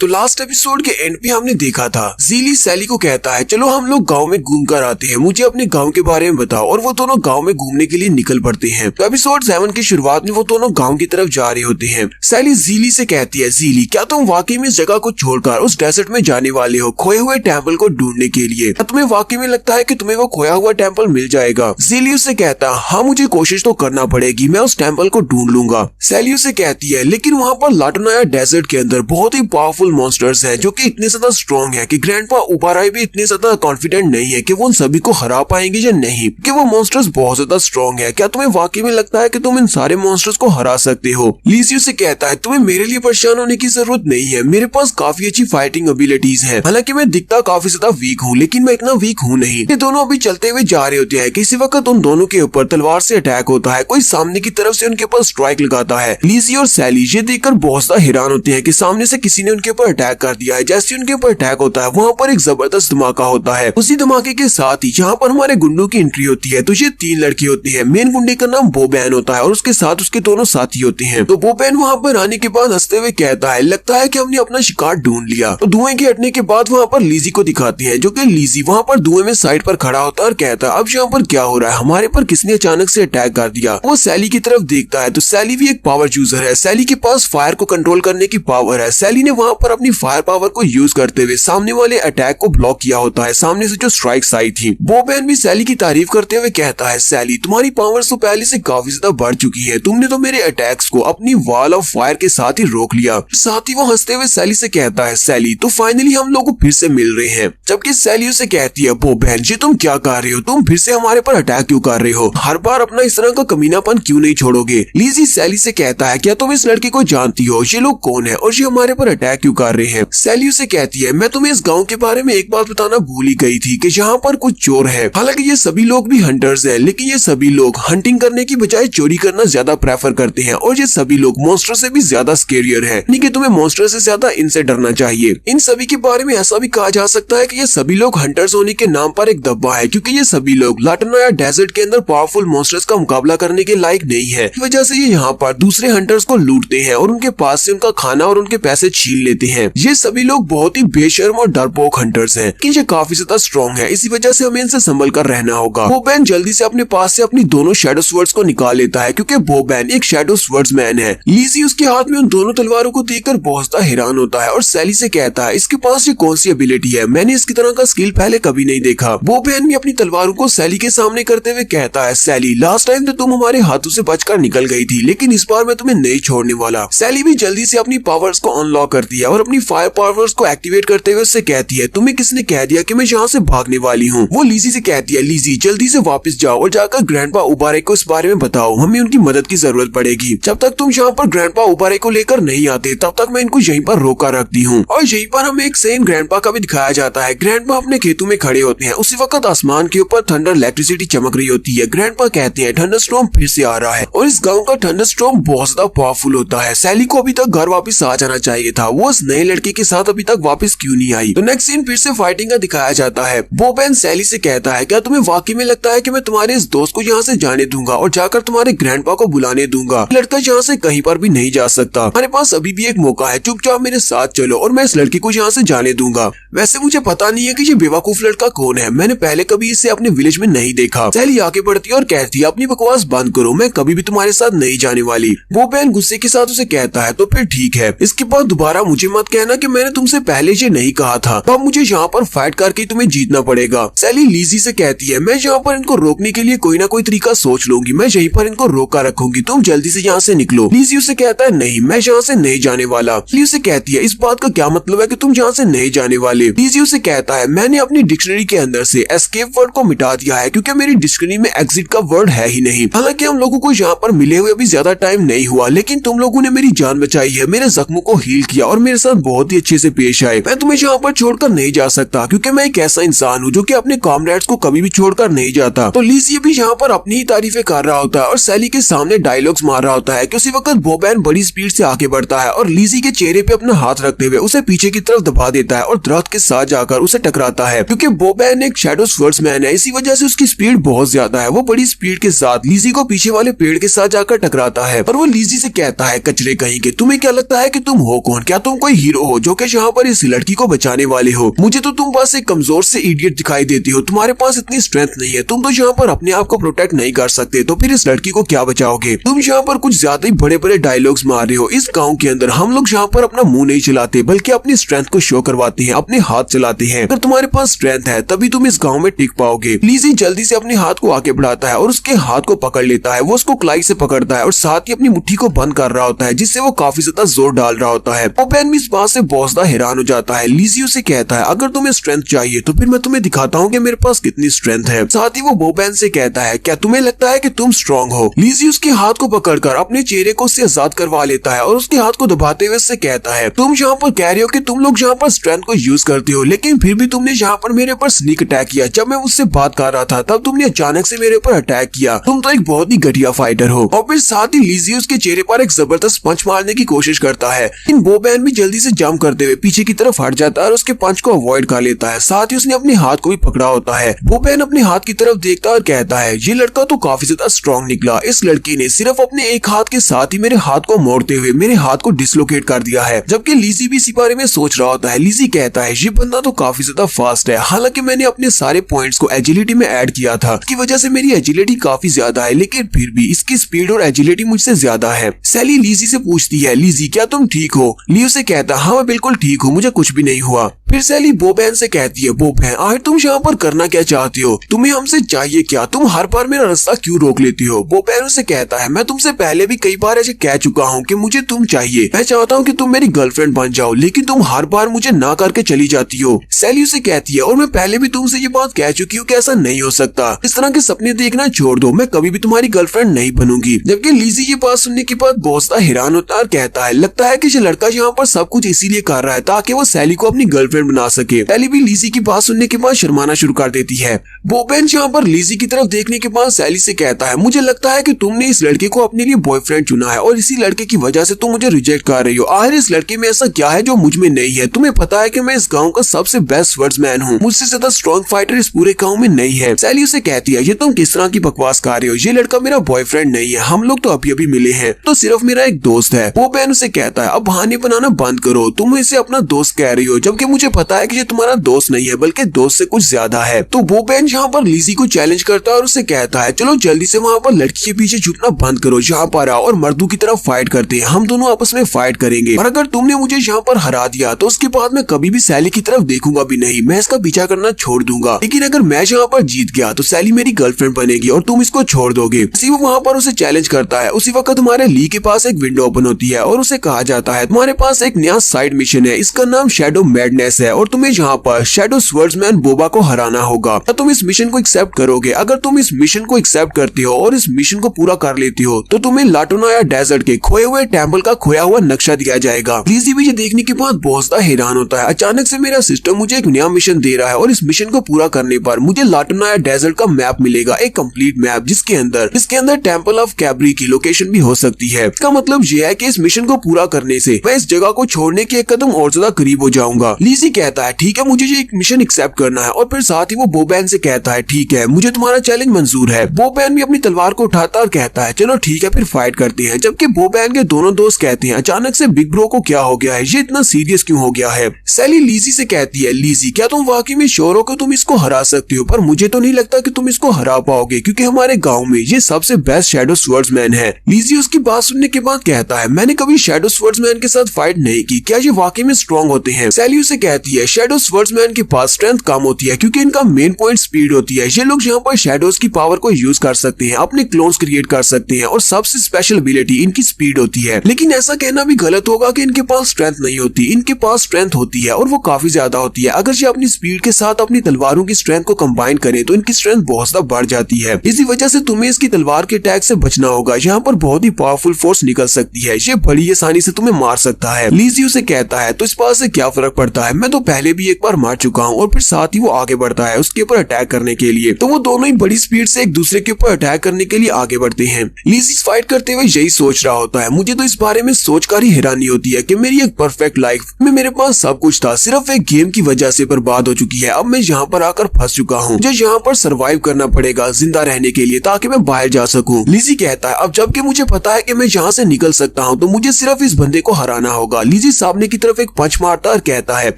तो last episode के and पे हमने देखा था ज़ीली सैली को कहता है चलो हम लोग गांव में घूम कर आते हैं, मुझे अपने गांव के बारे में बताओ। और वो दोनों गांव में घूमने के लिए निकल पड़ते हैं। तो एपिसोड 7 की शुरुआत में वो दोनों गांव की तरफ जा रहे होते हैं। सैली ज़ीली से कहती है ज़ीली क्या तुम वाकई में इस जगह को छोड़कर उस डेजर्ट में जाने वाले हो खोए हुए टेम्पल को ढूंढने के लिए? क्या तुम्हें वाकई में लगता है कि तुम्हें वो खोया हुआ टेम्पल मिल जाएगा? ज़ीली उससे कहता है हाँ मुझे कोशिश तो करना पड़ेगी, मैं उस टेम्पल को ढूंढ लूंगा। सैली उससे कहती है लेकिन वहाँ पर लाटोनाया डेजर्ट के अंदर बहुत ही पावरफुल मॉन्स्टर्स हैं जो कि इतने ज्यादा स्ट्रॉन्ग है कि ग्रैंडपा उबाराई भी इतने ज्यादा कॉन्फिडेंट नहीं है कि वो उन सभी को हरा पाएंगे या नहीं, कि वो मॉन्स्टर्स बहुत ज्यादा स्ट्रॉन्ग है। क्या तुम्हें वाकई में लगता है कि तुम इन सारे मॉन्स्टर्स को हरा सकते हो? लीजियो से कहता है तुम्हें मेरे लिए परेशान होने की जरूरत नहीं है, मेरे पास काफी अच्छी फाइटिंग एबिलिटीज है। हालांकि मैं दिखता काफी ज्यादा वीक हूँ लेकिन मैं इतना वीक हूँ नहीं। ये दोनों अभी चलते हुए जा रहे होते हैं, किसी वक्त उन दोनों के ऊपर तलवार से अटैक होता है, कोई सामने की तरफ से उनके ऊपर स्ट्राइक लगाता है। लीजियो और सैली ये देखकर बहुत ज्यादा हैरान होते हैं कि सामने से किसी ने उनके ऊपर अटैक कर दिया है। जैसे उनके ऊपर अटैक होता है वहाँ पर एक जबरदस्त धमाका होता है। उसी धमाके के साथ ही जहाँ पर हमारे गुंडों की एंट्री होती है तो ये 3 लड़की होती है। मेन गुंडे का नाम बोबैन होता है और उसके साथ उसके दोनों साथी होते हैं। तो बोबैन वहाँ पर आने के बाद हंसते हुए कहता है लगता है कि हमने अपना शिकार ढूंढ लिया। तो धुएं के हटने के बाद वहाँ पर लीजी को दिखाते हैं जो कि लीजी वहाँ पर धुएं में साइड पर खड़ा होता है और कहता है अब यहाँ पर क्या हो रहा है, हमारे पर किसने अचानक से अटैक कर दिया? वो सैली की तरफ देखता है तो सैली भी एक पावर यूजर है, सैली के पास फायर को कंट्रोल करने की पावर है। सैली ने वहाँ पर अपनी फायर पावर को यूज करते हुए सामने वाले अटैक को ब्लॉक किया होता है, सामने से जो स्ट्राइक्स आई थी। बोबैन भी सैली की तारीफ करते हुए कहता है सैली तुम्हारी पावर्स तो पहले से काफी ज्यादा बढ़ चुकी है, तुमने तो मेरे अटैक्स को अपनी वॉल ऑफ फायर के साथ ही रोक लिया। साथ ही वो हंसते हुए सैली से कहता है सैली तो फाइनली हम लोग फिर से मिल रहे हैं। जबकि सैली उसे कहती है बोबैन जी तुम क्या कर रहे हो, तुम फिर से हमारे पर अटैक क्यों कर रहे हो, हर बार अपना इस तरह का कमीनापन क्यों नहीं छोड़ोगे? लीजी सैली से कहता है क्या तुम इस लड़के को जानती हो, ये लोग कौन है और ये हमारे पर अटैक क्यों कर रहे हैं? सैली उसे कहती है मैं तुम्हें इस गाँव के बारे में एक बात बताना भूल ही गई थी कि यहाँ पर कुछ चोर है। हालांकि ये सभी लोग भी हंटर्स हैं लेकिन ये सभी लोग हंटिंग करने की बजाय चोरी करना ज्यादा प्रेफर करते हैं और ये सभी लोग मॉन्स्टर से भी ज्यादा स्केरियर है, यानी कि तुम्हें मॉन्स्टर से ज्यादा इनसे डरना चाहिए। इन सभी के बारे में ऐसा भी कहा जा सकता है कि ये सभी लोग हंटर्स होने के नाम पर एक धब्बा है, क्योंकि ये सभी लोग लाटोनाया डेजर्ट के अंदर पावरफुल मॉन्स्टर्स का मुकाबला करने के लायक नहीं है। इस वजह से ये यहाँ पर दूसरे हंटर्स को लूटते हैं और उनके पास से उनका खाना और उनके पैसे छीन लेते हैं। ये सभी लोग बहुत ही बेशर्म और डरपोक हंटर्स हैं कि ये काफी ज्यादा स्ट्रॉन्ग है, इसी वजह से हमें इनसे संभल कर रहना होगा। बोबैन जल्दी से अपने पास से अपनी दोनों शैडो स्वर्ड्स को निकाल लेता है क्योंकि बोबैन एक शैडो स्वर्ड्समैन है। लीजी उसके हाथ में उन दोनों तलवारों को देखकर बहुत ज्यादा हैरान होता है और सैली से कहता है इसके पास ये कौन सी एबिलिटी है, मैंने इसकी तरह का स्किल पहले कभी नहीं देखा। बोबैन भी अपनी तलवारों को सैली के सामने करते हुए कहता है सैली लास्ट टाइम तो तुम हमारे हाथों से बचकर निकल गई थी लेकिन इस बार मैं तुम्हें नहीं छोड़ने वाला। सैली भी जल्दी से अपनी पावर्स को अनलॉक करती है और अपनी फायर पावर्स को एक्टिवेट करते हुए उससे कहती है तुम्हें किसने कह दिया कि मैं यहाँ से भागने वाली हूँ? वो लीजी से कहती है लीजी जल्दी से वापस जाओ और जाकर ग्रैंडपा उबारे को इस बारे में बताओ, हमें उनकी मदद की जरूरत पड़ेगी। जब तक तुम यहाँ पर ग्रैंडपा उबारे को लेकर नहीं आते तब तक मैं इनको यहीं पर रोका रखती हूँ। और यहीं पर हमें एक सेन ग्रैंडपा का भी दिखाया जाता है। ग्रैंडपा अपने खेतों में खड़े होते हैं, उसी वक्त आसमान के ऊपर थंडर इलेक्ट्रिसिटी चमक रही होती है। ग्रैंडपा कहते हैं थंडरस्टॉर्म फिर से आ रहा है और इस गाँव का थंडरस्टॉर्म बहुत ज्यादा पावरफुल होता है। सैली को अभी तक घर वापस आ जाना चाहिए था, वो उस नए लड़के के साथ अभी तक वापस क्यों नहीं आई? तो नेक्स्ट सीन फिर से फाइटिंग का दिखाया जाता है। बोबैन सैली से कहता है क्या तुम्हें वाकई में लगता है कि मैं तुम्हारे इस दोस्त को यहाँ से जाने दूंगा और जाकर तुम्हारे ग्रैंडपा को बुलाने दूंगा? लड़का यहाँ से कहीं पर भी नहीं जा सकता, हमारे पास अभी भी एक मौका है, चुपचाप मेरे साथ चलो और मैं इस लड़की को यहाँ से जाने दूंगा। वैसे मुझे पता नहीं है कि ये बेवकूफ लड़का कौन है, मैंने पहले कभी इसे अपने विलेज में नहीं देखा। सैली आगे बढ़ती है और कहती है अपनी बकवास बंद करो, मैं कभी भी तुम्हारे साथ नहीं जाने वाली। बोबैन गुस्से के साथ उसे कहता है तो फिर ठीक है, इसके बाद दोबारा मुझे मत कहना कि मैंने तुमसे पहले ये नहीं कहा था, तो अब मुझे यहाँ पर फाइट करके तुम्हें जीतना पड़ेगा। सैली लीजी से कहती है मैं यहाँ पर इनको रोकने के लिए कोई ना कोई तरीका सोच लूंगी, मैं यहीं पर इनको रोका रखूंगी, तुम जल्दी से यहाँ से निकलो। लीजी उसे कहता है नहीं मैं यहाँ से नहीं जाने वाला। लीजी उसे कहती है इस बात का क्या मतलब है कि तुम यहाँ से नहीं जाने वाले? लीजी उसे कहता है मैंने अपनी डिक्शनरी के अंदर से एस्केप वर्ड को मिटा दिया है क्योंकि मेरी डिक्शनरी में एग्जिट का वर्ड है ही नहीं। हालांकि हम लोगों को यहाँ पर मिले हुए अभी ज्यादा टाइम नहीं हुआ लेकिन तुम लोगों ने मेरी जान बचाई है, मेरे जख्मों को हील किया और मेरे साथ बहुत ही अच्छे से पेश आए। मैं तुम्हें यहाँ पर छोड़कर नहीं जा सकता क्योंकि मैं एक ऐसा इंसान हूँ जो कि अपने कॉमरेड्स को कभी भी छोड़कर नहीं जाता। तो लीजी भी यहाँ पर अपनी ही तारीफें कर रहा होता है और सैली के सामने डायलॉग्स मार रहा होता है कि उसी वक्त बोबैन बड़ी स्पीड से आगे बढ़ता है और लीजी के चेहरे पे अपना हाथ रखते हुए उसे पीछे की तरफ दबा देता है और दरख्त के साथ जाकर उसे टकराता है। क्योंकि बोबैन एक शैडो स्वर्ड्समैन है, इसी वजह से उसकी स्पीड बहुत ज्यादा है। वो बड़ी स्पीड के साथ लीजी को पीछे वाले पेड़ के साथ जाकर टकराता है और वो लीजी से कहता है कचरे कहीं के, तुम्हें क्या लगता है कि तुम हो कौन? क्या तुम कोई हीरो हो जो कि यहाँ पर इस लड़की को बचाने वाले हो। मुझे तो तुम बस एक कमजोर से इडियट दिखाई देती हो, तुम्हारे पास इतनी स्ट्रेंथ नहीं है, तुम तो यहाँ पर अपने आप को प्रोटेक्ट नहीं कर सकते, तो फिर इस लड़की को क्या बचाओगे। तुम यहाँ पर कुछ ज्यादा ही बड़े बड़े डायलॉग्स मार रहे हो। इस गाँव के अंदर हम लोग यहाँ पर अपना मुंह नहीं चलाते बल्कि अपनी स्ट्रेंथ को शो करवाते हैं, अपने हाथ चलाते हैं। अगर तुम्हारे पास स्ट्रेंथ है तभी तुम इस गाँव में टिक पाओगे। लीजी जल्दी से अपने हाथ को आगे बढ़ाता है और उसके हाथ को पकड़ लेता है। वो उसको कलाई से पकड़ता है और साथ ही अपनी मुट्ठी को बंद कर रहा होता है, जिससे वो काफी ज्यादा जोर डाल रहा होता है। बोबैन भी इस बात से बहुत ज्यादा हैरान हो जाता है। लीजी उसे कहता है अगर तुम्हें स्ट्रेंथ चाहिए तो फिर मैं तुम्हें दिखाता हूँ कि मेरे पास कितनी स्ट्रेंथ है। साथ ही वो बोबैन से कहता है क्या तुम्हें लगता है कि तुम स्ट्रॉन्ग हो। लीजी उसके हाथ को पकड़कर अपने चेहरे को उससे आजाद करवा लेता है और उसके हाथ को दबाते हुए उससे कहता है तुम यहाँ पर कह रहे हो कि तुम लोग यहाँ पर स्ट्रेंथ को यूज करते हो, लेकिन फिर भी तुमने यहाँ पर मेरे ऊपर स्नीक अटैक किया। जब मैं उससे बात कर रहा था तब तुमने अचानक से मेरे ऊपर अटैक किया। तुम तो एक बहुत ही घटिया फाइटर हो। और फिर साथ ही लीजी उसके चेहरे पर एक जबरदस्त पंच मारने की कोशिश करता है, लेकिन बोबैन भी जल्दी से जंप करते हुए पीछे की तरफ हट जाता है और उसके पंच को अवॉइड कर लेता है। साथ ही उसने अपने हाथ को भी पकड़ा होता है। बोबैन अपने हाथ की तरफ देखता है और कहता है ये लड़का तो काफी ज्यादा स्ट्रॉन्ग निकला। इस लड़की ने सिर्फ अपने एक हाथ के साथ ही मेरे हाथ को मोड़ते हुए मेरे हाथ को डिसलोकेट कर दिया है। जबकि लीजी भी इसी बारे में सोच रहा होता है। लीजी कहता है ये बंदा तो काफी ज्यादा फास्ट है, हालांकि मैंने अपने सारे पॉइंट्स को एजिलिटी में ऐड किया था, इसकी वजह से मेरी एजिलिटी काफी ज्यादा है, लेकिन फिर भी इसकी स्पीड और एजिलिटी मुझसे ज्यादा है। सैली लीजी से पूछती है लीजी क्या तुम ठीक हो। ली से कहता हाँ मैं बिल्कुल ठीक हूँ, मुझे कुछ भी नहीं हुआ। फिर सैली बोबैन से कहती है बोबैन आखिर तुम यहाँ पर करना क्या चाहती हो, तुम्हें हमसे चाहिए क्या, तुम हर बार मेरा रास्ता क्यों रोक लेती हो। बोबैन उसे कहता है मैं तुमसे पहले भी कई बार ऐसे कह चुका हूँ कि मुझे तुम चाहिए, मैं चाहता हूँ कि तुम मेरी गर्लफ्रेंड बन जाओ, लेकिन तुम हर बार मुझे ना करके चली जाती हो। सैली उसे कहती है और मैं पहले भी तुमसे ये बात कह चुकी हूँ कि ऐसा नहीं हो सकता, इस तरह के सपने देखना छोड़ दो, मैं कभी भी तुम्हारी गर्लफ्रेंड नहीं बनूंगी। जबकि लीजी ये बात सुनने के बाद बहुत ज्यादा हैरान होता है और कहता है लगता है कि ये लड़का यहाँ पर सब कुछ इसीलिए कर रहा है ताकि वो सैली को अपनी गर्लफ्रेंड बना सके। सैली भी लीजी की बात सुनने के बाद शर्माना शुरू कर देती है। बोबैन यहाँ पर लीजी की तरफ देखने के बाद सैली से कहता है मुझे लगता है कि तुमने इस लड़के को अपने लिए बॉयफ्रेंड चुना है और इसी लड़के की वजह से तुम मुझे रिजेक्ट कर रही हो। आखिर इस लड़के में ऐसा क्या है जो मुझ में नहीं है। तुम्हें पता है कि मैं इस गाँव का सबसे बेस्ट स्वर्ड्समैन हूँ, मुझसे ज्यादा स्ट्रॉन्ग फाइटर इस पूरे गाँव में नहीं है। सैली उसे कहती है ये तुम किस तरह की बकवास कर रहे हो, ये लड़का मेरा बॉयफ्रेंड नहीं है, हम लोग तो अभी अभी मिले हैं, तो सिर्फ मेरा एक दोस्त है। बोबैन उसे कहता है अब बहाने बनाना बंद करो, तुम इसे अपना दोस्त कह रही हो जबकि मुझे पता है कि ये तुम्हारा दोस्त नहीं है बल्कि दोस्त से कुछ ज्यादा है। तो बोबैन यहाँ पर लीजी को चैलेंज करता है और उसे कहता है चलो जल्दी से वहाँ पर लड़की के पीछे छुपना बंद करो, यहाँ पर आओ और मर्दों की तरफ फाइट करते हैं, हम दोनों आपस में फाइट करेंगे और अगर तुमने मुझे यहाँ पर हरा दिया तो उसके बाद मैं कभी भी सैली की तरफ देखूंगा भी नहीं, मैं इसका पीछा करना छोड़ दूंगा। लेकिन अगर मैं यहाँ पर जीत गया तो सैली मेरी गर्लफ्रेंड बनेगी और तुम इसको छोड़ दोगे। इसी वो वहाँ पर उसे चैलेंज करता है। उसी वक्त हमारे ली के पास एक विंडो ओपन होती है और उसे कहा जाता है तुम्हारे पास एक नया साइड मिशन है, इसका नाम शैडो मैडनेस है और तुम्हें यहाँ पर शैडो स्वर्ड्समैन बोबा को हराना होगा। क्या तुम इस मिशन को एक्सेप्ट करोगे? अगर तुम इस मिशन को एक्सेप्ट करते हो और इस मिशन को पूरा कर लेती हो तो तुम्हें लाटोनाया डेजर्ट के खोए हुए टेम्पल का खोया हुआ नक्शा दिया जाएगा। लीजी भी ये देखने के बाद बहुत ज्यादा हैरान होता है। अचानक से मेरा सिस्टम मुझे एक नया मिशन दे रहा है और इस मिशन को पूरा करने पर मुझे लाटोनाया डेजर्ट का मैप मिलेगा, एक कंप्लीट मैप जिसके अंदर टेम्पल ऑफ कैब्री की लोकेशन भी हो सकती है। इसका मतलब यह है कि इस मिशन को पूरा करने से मैं इस जगह को छोड़ने के एक कदम और ज्यादा करीब हो जाऊंगा। लीजी कहता है ठीक है मुझे ये एक मिशन एक्सेप्ट करना है और फिर साथ ही वो बोबैन से कहता है ठीक है मुझे तुम्हारा चैलेंज मंजूर है। बोबैन भी अपनी तलवार को उठाता और कहता है चलो ठीक है फिर फाइट करते हैं। जबकि बोबैन के दोनों दोस्त कहते हैं अचानक से बिग ब्रो को क्या हो गया है, ये इतना सीरियस क्यों हो गया है। सैली लीजी से कहती है लीजी क्या तुम वाकई में श्योर हो कि तुम इसको हरा सकती हो? पर मुझे तो नहीं लगता कि तुम इसको हरा पाओगे क्योंकि हमारे गाँव में ये सबसे बेस्ट शैडो स्वर्ड्समैन है। लीजी उसकी बात सुनने के बाद कहता है मैंने कभी शैडो स्वर्ड्समैन के साथ फाइट नहीं की, क्या ये वाकई में स्ट्रॉन्ग होते हैं? सैली उसे कहती है शैडो स्वर्ड्समैन के पास स्ट्रेंथ कम होती है क्योंकि इनका मेन पॉइंट स्पीड होती है। ये लोग यहाँ पर शैडोज की पावर को यूज कर सकते हैं, अपने क्लोन्स क्रिएट कर सकते हैं और सबसे स्पेशल एबिलिटी इनकी स्पीड होती है। लेकिन ऐसा कहना भी गलत होगा कि इनके पास स्ट्रेंथ नहीं होती, इनके पास स्ट्रेंथ होती है और वो काफी ज्यादा होती है। अगर ये अपनी स्पीड के साथ अपनी तलवारों की स्ट्रेंथ को कंबाइन करें तो इनकी स्ट्रेंथ बहुत ज्यादा बढ़ जाती है। इसी वजह से तुम्हें इसकी तलवार के अटैक से बचना होगा, यहाँ पर बहुत ही पावरफुल फोर्स निकल सकती है, ये बड़ी आसानी से तुम्हें मार सकता है। लीजी उसे कहता है तो इस बात से क्या फर्क पड़ता है, मैं तो पहले भी एक बार मार चुका हूँ। और फिर साथ ही वो आगे बढ़ता है उसके ऊपर अटैक करने के लिए। तो वो दोनों ही बड़ी स्पीड से एक दूसरे के ऊपर अटैक करने के लिए आगे बढ़ते हैं। लीजी फाइट करते हुए यही सोच रहा होता है। मुझे तो इस बारे में सोचकर ही हैरानी होती है कि मेरी एक परफेक्ट लाइफ में मेरे पास सब कुछ था, सिर्फ एक गेम की वजह से बर्बाद हो चुकी है। अब मैं यहाँ पर आकर फंस चुका हूँ। मुझे यहाँ पर सरवाइव करना पड़ेगा जिंदा रहने के लिए, ताकि मैं बाहर जा सकूँ। लीजी कहता है अब जबकि मुझे पता है कि मैं यहाँ से निकल सकता हूँ, तो मुझे सिर्फ इस बंदे को हराना होगा। लीजी सामने की तरफ एक पंच मारता और कहता है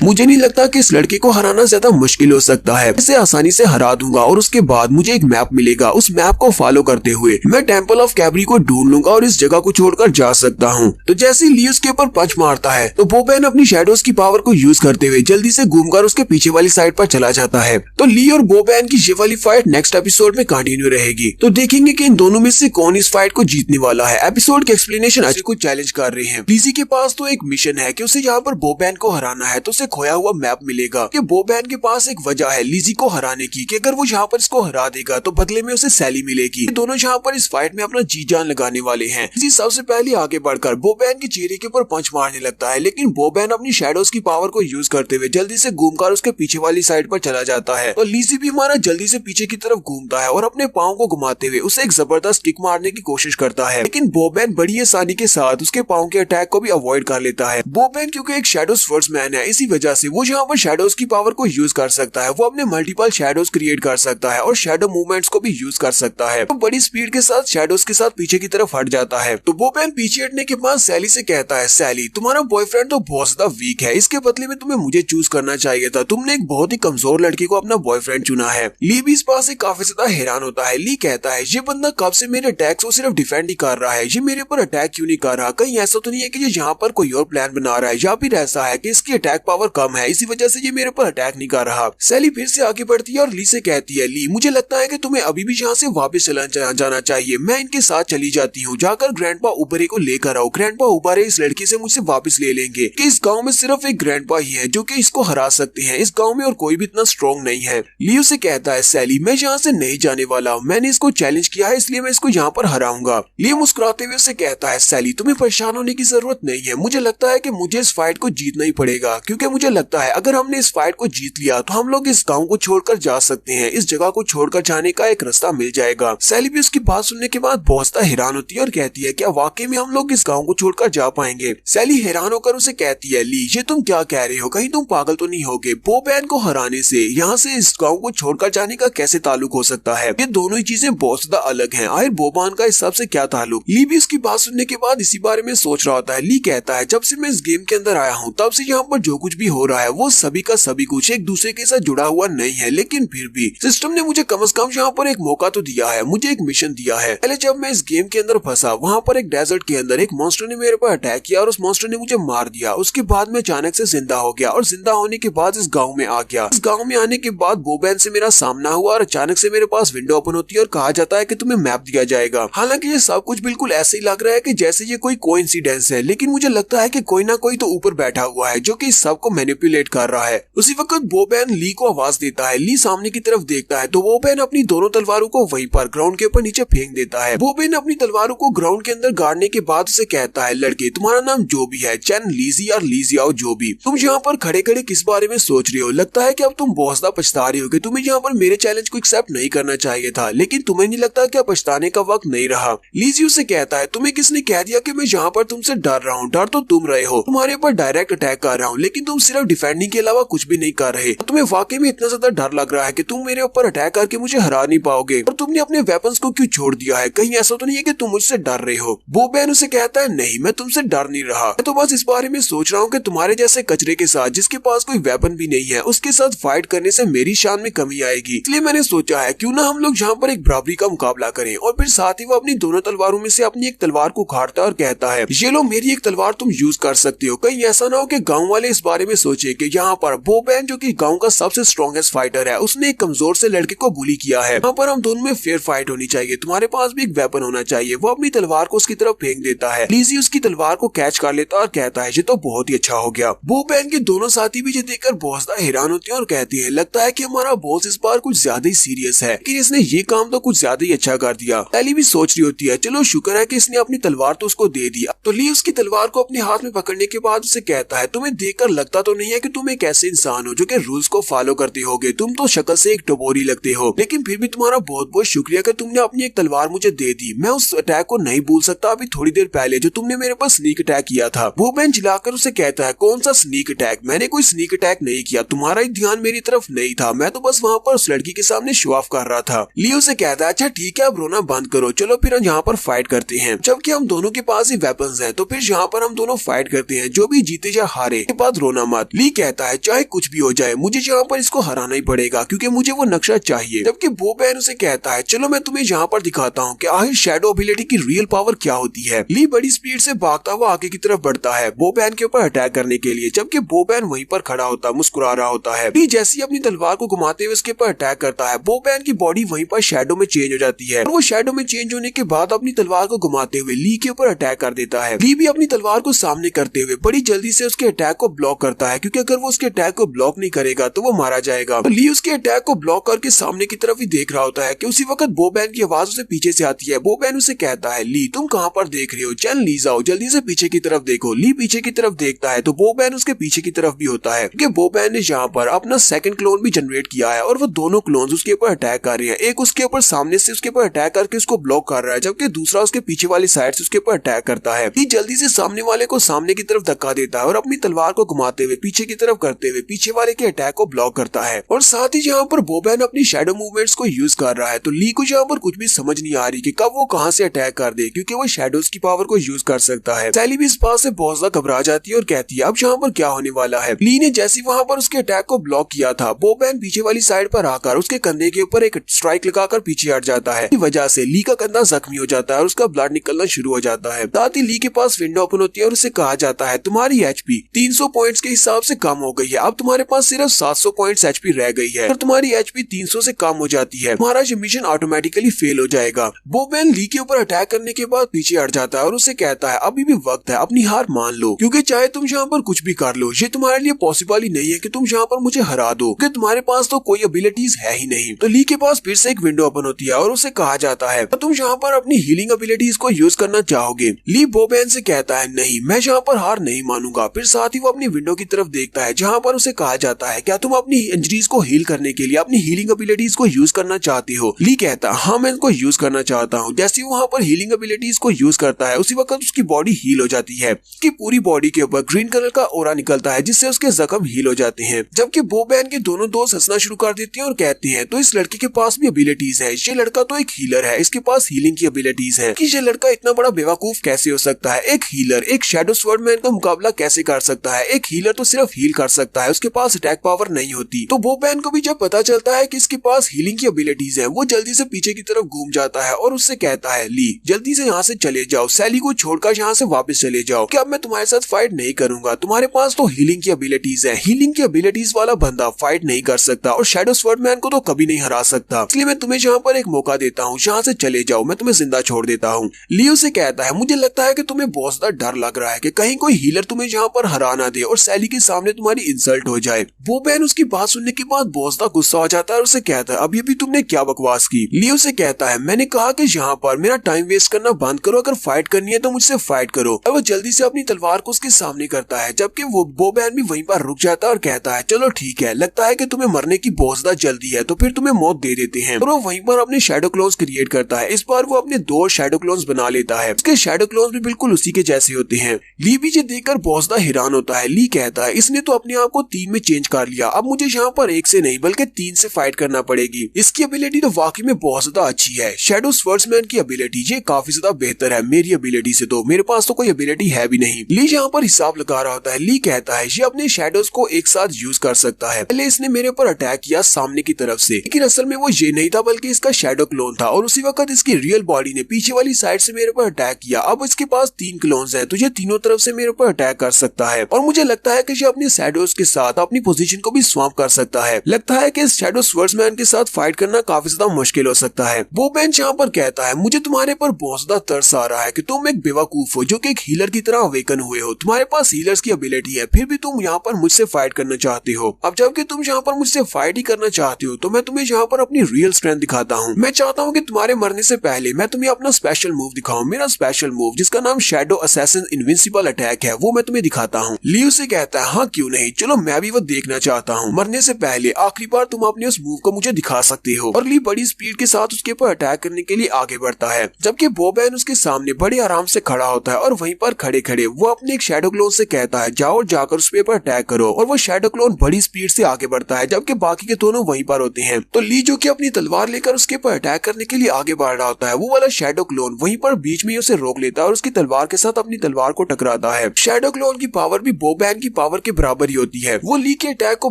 मुझे नहीं लगता कि इस लड़के को हराना ज्यादा मुश्किल हो सकता है, इसे आसानी से हरा दूंगा और उसके बाद मुझे एक मैप मिलेगा। उस मैप को फॉलो करते हुए मैं टेंपल ऑफ कैबरी को ढूंढ लूंगा और इस जगह को छोड़कर जा सकता हूँ। तो जैसे ही ली उसके ऊपर पंच मारता है तो बोबैन अपनी शैडोज की पावर को यूज करते हुए जल्दी से घूमकर उसके पीछे वाली साइड पर चला जाता है। तो ली और बोबैन की ये वाली फाइट नेक्स्ट एपिसोड में कंटिन्यू रहेगी। तो देखेंगे कि इन दोनों में से कौन इस फाइट को जीतने वाला है। एपिसोड के एक्सप्लेनेशन अच्छे को चैलेंज कर रहे हैं। लीजी के पास तो एक मिशन है कि उसे यहाँ पर बोबैन को हराना है, तो उसे खोया हुआ मैप मिलेगा कि बोबैन के पास एक वजह है लीजी को हराने की, कि अगर वो यहाँ पर इसको हरा देगा तो बदले में उसे सैली मिलेगी। दोनों यहाँ पर इस फाइट में अपना जी जान लगाने वाले हैं। लीजी सबसे पहले आगे बढ़कर बोबैन के चेहरे के ऊपर पंच मारने लगता है, लेकिन बोबैन अपनी शैडोज की पावर को यूज करते हुए जल्दी से घूमकर उसके पीछे वाली साइड पर चला जाता है। तो लीजी भी हमारा जल्दी से पीछे की तरफ घूमता है और अपने पाँव को घुमाते हुए उसे एक जबरदस्त किक मारने की कोशिश करता है, लेकिन बोबैन बड़ी आसानी के साथ उसके पाँव के अटैक को भी अवॉइड कर लेता है। बोबैन क्योंकि एक शैडो स्वर्ड्समैन है, इसी वजह से वो यहाँ पर शैडोज की पावर को यूज कर सकता है। वो अपने मल्टीपल शैडोज क्रिएट कर सकता है और शैडो मूवमेंट्स को भी यूज कर सकता है। तो बड़ी स्पीड के साथ शैडोज के साथ पीछे की तरफ हट जाता है। तो बोबैन पीछे हटने के बाद सैली से कहता है सैली तुम्हारा बॉयफ्रेंड तो बहुत ज्यादा वीक है, इसके बदले में तुम्हें मुझे चूज करना चाहिए था, तुमने एक बहुत ही कमजोर लड़की को अपना बॉयफ्रेंड चुना है। ली भी इस बात से काफी ज्यादा हैरान होता है। ली कहता है ये बंदा कब से मेरे अटैक को सिर्फ डिफेंड ही कर रहा है, ये मेरे ऊपर अटैक क्यों नहीं कर रहा? कहीं ऐसा तो नहीं है कि ये यहाँ पर कोई और प्लान बना रहा है, या फिर ऐसा है कि इसकी अटैक पावर कम है इसी वजह से ये मेरे ऊपर अटैक नहीं कर रहा। सैली फिर से आगे बढ़ती है और ली से कहती है ली मुझे लगता है कि तुम्हें अभी भी यहाँ से वापस चला जाना चाहिए। मैं इनके साथ चली जाती हूँ, जाकर ग्रैंडपा उबरे को लेकर आओ। ग्रैंडपा उबरे इस लड़की से मुझसे वापस ले लेंगे कि इस गांव में सिर्फ एक ग्रैंडपा ही है जो कि इसको हरा सकते हैं, इस गांव में और कोई भी इतना स्ट्रॉन्ग नहीं है। ली उसे कहता है सैली मैं यहाँ से नहीं जाने वाला, मैंने इसको चैलेंज किया है इसलिए मैं इसको यहाँ पर हराऊंगा। ली मुस्कुराते हुए उसे कहता है सैली तुम्हें परेशान होने की जरूरत नहीं है, मुझे लगता है कि मुझे इस फाइट को जीतना ही पड़ेगा, क्योंकि मुझे लगता है अगर हमने इस फाइट को जीत लिया तो हम लोग इस गांव को छोड़कर जा सकते हैं, इस जगह को छोड़कर जाने का एक रास्ता मिल जाएगा। सैली भी उसकी बात सुनने के बाद बहुत ज्यादा हैरान होती है और कहती है क्या वाकई में हम लोग इस गांव को छोड़कर जा पाएंगे? सैली हैरान होकर उसे कहती है ली ये तुम क्या कह रहे हो, कहीं तुम पागल तो नहीं होगे? बोबैन को हराने से यहाँ से इस गांव को छोड़कर जाने का कैसे ताल्लुक हो सकता है? ये दोनों ही चीजें बहुत ज्यादा अलग हैं। आखिर बोबैन का इस सब से क्या ताल्लुक? ली भी इसकी बात सुनने के बाद इसी बारे में सोच रहा होता है। ली कहता है जब से मैं इस गेम के अंदर आया हूँ तब से यहाँ पर जो कुछ भी हो रहा है वो सभी का सभी कुछ एक दूसरे के साथ जुड़ा हुआ नहीं है, लेकिन फिर भी सिस्टम ने मुझे कम से कम यहाँ पर एक मौका तो दिया है, मुझे एक मिशन दिया है। पहले जब मैं इस गेम के अंदर फंसा वहाँ पर एक डेजर्ट के अंदर एक मॉन्स्टर ने मेरे पर अटैक किया और उस मॉन्स्टर ने मुझे मार दिया। उसके बाद मैं अचानक से जिंदा हो गया और जिंदा होने के बाद इस गाँव में आ गया। इस गाँव में आने के बाद बोबैन से मेरा सामना हुआ और अचानक से मेरे पास विंडो ओपन होती है और कहा जाता है कि तुम्हें मैप दिया जाएगा। हालांकि ये सब कुछ बिल्कुल ऐसे ही लग रहा है कि जैसे ये कोई कोइंसिडेंस है, लेकिन मुझे लगता है कि कोई ना कोई तो ऊपर बैठा हुआ है जो कि इस सब को मैनिपुलेट कर रहा है। उसी वक्त बोबैन ली को आवाज देता है। ली सामने की तरफ देखता है तो बोबैन अपनी दोनों तलवारों को वहीं पर ग्राउंड के ऊपर नीचे फेंक देता है। बोबैन अपनी तलवारों को ग्राउंड के अंदर गाड़ने के बाद उसे कहता है लड़के तुम्हारा नाम जो भी है, चैन लीजी और लीजियाओ जो भी, तुम यहाँ पर खड़े खड़े किस बारे में सोच रहे हो? लगता है कि अब तुम बहुत ज्यादा पछता रहे हो कि तुम्हें यहाँ पर मेरे चैलेंज को एक्सेप्ट नहीं करना चाहिए था, लेकिन तुम्हें नहीं लगता कि अब पछताने का वक्त नहीं रहा? लीजी उसे कहता है तुम्हें किसने कह दिया कि मैं यहाँ पर तुमसे डर रहा हूँ? डर तो तुम रहे हो, तुम्हारे ऊपर डायरेक्ट अटैक कर रहा हूँ, लेकिन तुम सिर्फ डिफेंडिंग के अलावा कुछ भी नहीं कर रहे। तुम्हें वाकई में इतना ज्यादा डर लग रहा है कि तुम मेरे ऊपर अटैक करके मुझे हरा नहीं पाओगे, और तुमने अपने वेपन्स को क्यों छोड़ दिया है? कहीं ऐसा तो नहीं है कि तुम मुझसे डर रहे हो? बोबैन उसे कहता है नहीं, मैं तुमसे डर नहीं रहा, मैं तो बस इस बारे में सोच रहा हूँ कि तुम्हारे जैसे कचरे के साथ जिसके पास कोई वेपन भी नहीं है उसके साथ फाइट करने से मेरी शान में कमी आएगी, इसलिए मैंने सोचा है क्यों ना हम लोग यहाँ पर एक बराबरी का मुकाबला करें। और फिर साथ ही वो अपनी दोनों तलवारों में से अपनी एक तलवार को उखाड़ता है और कहता है ये लो मेरी एक तलवार तुम यूज कर सकते हो। कहीं ऐसा ना हो कि गाँव वाले इस बारे में सोचे कि यहाँ पर बोबैन जो कि गाँव का सबसे स्ट्रॉन्गेस्ट फाइटर है उसने एक कमजोर से लड़के को बुली किया है। यहाँ पर हम दोनों में फेयर फाइट होनी चाहिए, तुम्हारे पास भी एक वेपन होना चाहिए। वो अपनी तलवार को उसकी तरफ फेंक देता है। लीजी उसकी तलवार को कैच कर लेता है और कहता है ये तो बहुत ही अच्छा हो गया। बोबैन के दोनों साथी भी ये देखकर बहुत ज्यादा हैरान होते हैं और कहते हैं लगता है कि हमारा बॉस इस बार कुछ ज्यादा ही सीरियस है, लेकिन इसने ये काम तो कुछ ज्यादा ही अच्छा कर दिया। सैली भी सोच रही होती है चलो शुक्र है कि इसने अपनी तलवार तो उसको दे दिया। तो ली उसकी तलवार को अपने हाथ में पकड़ने के बाद उसे कहता है तुम्हें देखकर लगता तो नहीं है कि तुम एक ऐसे इंसान हो जो कि रूल्स को फॉलो करते होगे। तुम तो शक्ल से एक टपोरी लगते हो, लेकिन फिर भी तुम्हारा बहुत बहुत शुक्रिया कि तुमने अपनी एक तलवार मुझे दे दी। मैं उस अटैक को नहीं भूल सकता। अभी थोड़ी देर पहले जो तुमने मेरे पास स्नीक अटैक किया था। वो बहन चिल्लाकर उसे कहता है, कौन सा स्नीक अटैक? मैंने कोई स्नीक अटैक नहीं किया, तुम्हारा ही ध्यान मेरी तरफ नहीं था। मैं तो बस वहाँ पर उस लड़की के सामने शो ऑफ कर रहा था। लियो से कहता है, अच्छा ठीक है, अब रोना बंद करो, चलो फिर हम यहाँ पर फाइट करते हैं। जबकि हम दोनों के पास ही वेपन्स हैं, तो फिर यहाँ पर हम दोनों फाइट करते हैं। जो भी जीते या हारे के बाद रोना मत। ली कहता है, चाहे कुछ भी हो जाए मुझे यहाँ पर इसको हराना ही पड़ेगा, क्योंकि मुझे वो नक्शा चाहिए। जबकि वो बहन उसे कहता है, चलो मैं तुम्हें यहाँ पर दिखाता हूँ कि आखिर शैडो एबिलिटी की रियल पावर क्या होती है। ली बड़ी स्पीड से भागता हुआ आगे की तरफ बढ़ता है बो बहन के ऊपर अटैक करने के लिए, जबकि बो बहन वहीं पर खड़ा होता मुस्कुरा रहा होता है। ली जैसे ही अपनी तलवार को घुमाते हुए उसके ऊपर अटैक करता है, बो बहन की बॉडी वहीं पर शैडो में चेंज हो जाती है और वो शैडो में चेंज होने के बाद अपनी तलवार को घुमाते हुए ली के ऊपर अटैक कर देता है। ली भी अपनी तलवार को सामने करते हुए बड़ी जल्दी से उसके अटैक को ब्लॉक करता है, क्योंकि अगर वो उसके अटैक को ब्लॉक नहीं करेगा तो वो मारा जाएगा। तो ली उसके अटैक को ब्लॉक करके सामने की तरफ ही देख रहा होता है कि उसी वक्त बो बहन की आवाज उसे पीछे से आती है। बो बहन उसे कहता है, ली तुम कहाँ पर देख रहे हो? चल ली जाओ, जल्दी से पीछे की तरफ देखो। ली पीछे की तरफ देखता है तो बो बहन उसके पीछे की तरफ भी होता है, क्योंकि बो बहन ने यहाँ पर अपना सेकंड क्लोन भी जनरेट किया है और वो दोनों क्लोन्स उसके ऊपर अटैक कर रहे हैं। एक उसके ऊपर सामने से उसके ऊपर अटैक करके उसको ब्लॉक कर रहा है, जबकि दूसरा उसके पीछे वाली साइड से उसके ऊपर अटैक करता है। ली जल्दी से सामने वाले को सामने की तरफ धक्का देता है और अपनी तलवार को घुमाते हुए पीछे की तरफ करते हुए पीछे वाले के अटैक को ब्लॉक करता है। और साथ ही यहाँ पर बो बहन अपनी शैडो मूवमेंट्स को यूज कर रहा है, तो ली को यहाँ पर कुछ भी समझ नहीं आ रही कि कब वो कहाँ से अटैक कर दे, क्योंकि वो शैडोज की पावर को यूज कर सकता है। सैली भी इस बात से बहुत ज्यादा घबरा जाती है और कहती है, अब यहाँ पर क्या होने वाला है। ली ने जैसे वहाँ पर उसके अटैक को ब्लॉक किया था, बो बहन पीछे वाली साइड पर आकर उसके कंधे के ऊपर एक स्ट्राइक लगाकर पीछे हट जाता है। इस वजह से ली का कंधा जख्मी हो जाता है और उसका ब्लड निकलना शुरू हो जाता है। साथ ही ली के पास विंडो ओपन होती है और उसे कहा जाता है, तुम्हारी एचपी 300 पॉइंट्स के हिसाब से कम हो गई है, अब तुम्हारे पास सिर्फ 700 पॉइंट्स एचपी रह गई है और तुम्हारी एचपी 300 से कम हो जाती है, तुम्हारा ये मिशन ऑटोमेटिकली फेल हो जाएगा। बो बहन ली के ऊपर अटैक करने के बाद पीछे हट जाता है और उसे कहता है, अभी भी वक्त है, अपनी हार मान लो, क्योंकि चाहे तुम यहाँ पर कुछ भी कर लो, ये तुम्हारे लिए पॉसिबल ही नहीं है कि तुम यहाँ पर मुझे हरा दो, क्योंकि तुम्हारे पास तो कोई एबिलिटीज है ही नहीं। तो ली के पास फिर से एक विंडो ओपन होती है और उसे कहा जाता है, तुम यहाँ पर अपनी हीलिंग एबिलिटीज को यूज करना चाहोगे। ली बो बहन से कहता है, नहीं, मैं यहाँ पर हार नहीं मानूंगा। फिर साथ ही वो अपनी विंडो की तरफ देखता है जहाँ पर उसे कहा जाता है, क्या तुम अपनी इंजरीज को हील करने के लिए अपनी हीलिंग एबिलिटीज को यूज करना चाहते हो? ली कहता है, हाँ मैं इनको यूज करना चाहता हूँ। जैसे वहाँ पर हीलिंग एबिलिटीज को यूज करता है उसी वक्त उसकी बॉडी हील हो जाती है। उसकी पूरी बॉडी के ऊपर ग्रीन कलर का ओरा निकलता है जिससे उसके जख्म हील हो जाते हैं। जबकि बो बहन के दोनों दोस्त हंसना शुरू कर देते हैं और कहते हैं, तो इस लड़के के पास भी एबिलिटीज है, ये लड़का तो एक हीलर है, इसके पास हीलिंग की एबिलिटीज है, कि ये लड़का इतना बड़ा बेवकूफ कैसे हो सकता है? एक हीलर एक शैडो स्वॉर्डमैन का मुकाबला कैसे कर सकता है? एक हीलर तो सिर्फ हील कर सकता है, उसके पास अटैक पावर नहीं होती। तो बो बहन को भी जब पता चलता है कि इसके पास हीलिंग की एबिलिटीज है, वो जल्दी से पीछे की तरफ घूम जाता है और उससे कहता है, ली जल्दी से यहाँ से चले जाओ, सैली को छोड़कर यहाँ से वापस चले जाओ, कि अब मैं तुम्हारे साथ फाइट नहीं करूंगा, तुम्हारे पास तो हीलिंग की एबिलिटीज है, हीलिंग की एबिलिटीज वाला बंदा फाइट नहीं कर सकता और शैडो स्वॉर्डमैन को तो कभी नहीं हरा सकता, इसलिए मैं तुम्हें यहाँ पर एक मौका देता हूँ, यहाँ से चले जाओ, मैं तुम्हें जिंदा छोड़ देता हूँ। लियो से कहता है, मुझे लगता है कि तुम्हें बहुत ज्यादा डर लग रहा है कि कहीं कोई हीलर तुम्हें यहाँ पर हरा ना दे और सैली के सामने तुम्हारी इंसल्ट हो जाए। वो बहन उसकी बात सुनने के बाद बहुत ज्यादा गुस्सा हो जाता है और उसे कहता है, अभी तुमने क्या बकवास की? लियो से कहता है, मैंने कहा कि यहाँ पर मेरा टाइम वेस्ट करना बंद करो, अगर फाइट करनी है तो मुझसे फाइट करो। और वो जल्दी से अपनी तलवार को उसके सामने करता है, जबकि वो बहन भी वहीं पर रुक जाता है और कहता है, चलो ठीक है, लगता है कि तुम्हें मरने की बहुत ज्यादा जल्दी है, तो फिर तुम्हें मौत दे देते हैं। और वो वहीं पर अपने शैडो क्लोन्स क्रिएट करता है। इस बार वो अपने 2 शैडो क्लोन्स बना लेता है, उसके शैडो क्लोन्स भी बिल्कुल उसी के जैसे होते हैं। ली भी ये देखकर बहुत ज्यादा हैरान होता है। ली कहता है, इसने तो अपने आप को 3 में चेंज कर लिया, अब मुझे यहाँ पर 1 से नहीं बल्कि 3 से फाइट करना पड़ेगी। इसकी एबिलिटी तो वाकई में बहुत ज्यादा अच्छी है। शैडो स्वॉर्ड्समैन की एबिलिटी ये काफी ज्यादा बेहतर है मेरी एबिलिटी से, तो मेरे पास तो कोई एबिलिटी है भी नहीं। ली यहाँ पर हिसाब लगा रहा होता है। ली कहता है, ये अपने शैडोज को एक साथ यूज कर सकता है। पहले इसने मेरे पर अटैक किया सामने की तरफ से, लेकिन असल में वो ये नहीं था बल्कि इसका शैडो क्लोन था, और उसी वक्त इसकी रियल बॉडी ने पीछे वाली साइड से मेरे पर अटैक किया। अब इसके पास 3 क्लोन्स हैं, तो ये तीनों तरफ से मेरे पर अटैक कर सकता है, और मुझे लगता है कि ये अपने शैडोज के साथ अपनी पोजीशन को भी स्वैप कर सकता है। लगता है कि इस शैडो स्वॉर्ड्समैन के साथ फाइट करना काफी ज्यादा मुश्किल हो सकता है। वो बेंच यहाँ पर कहता है, मुझे तुम्हारे पर बहुत ज्यादा तरस आ रहा है कि तुम एक बेवकूफ हो जो कि एक हीलर की तरह अवेकन हुए हो। तुम्हारे पास हीलर्स की एबिलिटी है, फिर भी तुम यहाँ पर मुझसे फाइट करना चाहते हो। अब जबकि तुम यहाँ पर मुझसे फाइट ही करना चाहते हो, तो मैं तुम्हें यहाँ पर अपनी रियल स्ट्रेंथ दिखाता हूँ। मैं चाहता हूँ कि तुम्हारे मरने से पहले मैं तुम्हें अपना स्पेशल मूव दिखाऊं। मेरा स्पेशल मूव जिसका नाम शैडो असैसिन इनविंसिबल अटैक है, वो मैं तुम्हें दिखाता हूँ। लियो से कहता कहता है हाँ क्यों नहीं, चलो मैं भी वो देखना चाहता हूँ। मरने से पहले आखिरी बार तुम अपने उस मूव को मुझे दिखा सकते हो। और ली बड़ी स्पीड के साथ उसके ऊपर अटैक करने के लिए आगे बढ़ता है, जबकि बोबैन उसके सामने बड़े आराम से खड़ा होता है और वहीं पर खड़े खड़े वो अपने एक शैडो क्लोन से कहता है जाओ और जाकर उस पे अटैक करो। और वो शैडो क्लोन बड़ी स्पीड से आगे बढ़ता है, जबकि बाकी के दोनों वहीं पर होते हैं। तो ली जो कि अपनी तलवार लेकर उसके ऊपर अटैक करने के लिए आगे बढ़ रहा होता है, वो वाला शैडो क्लोन वहीं पर बीच में उसे रोक लेता है और उसकी तलवार के साथ अपनी तलवार को टकराता है। शैडो क्लोन की पावर भी बोबैन की पावर के बराबर ही होती है। वो ली के अटैक को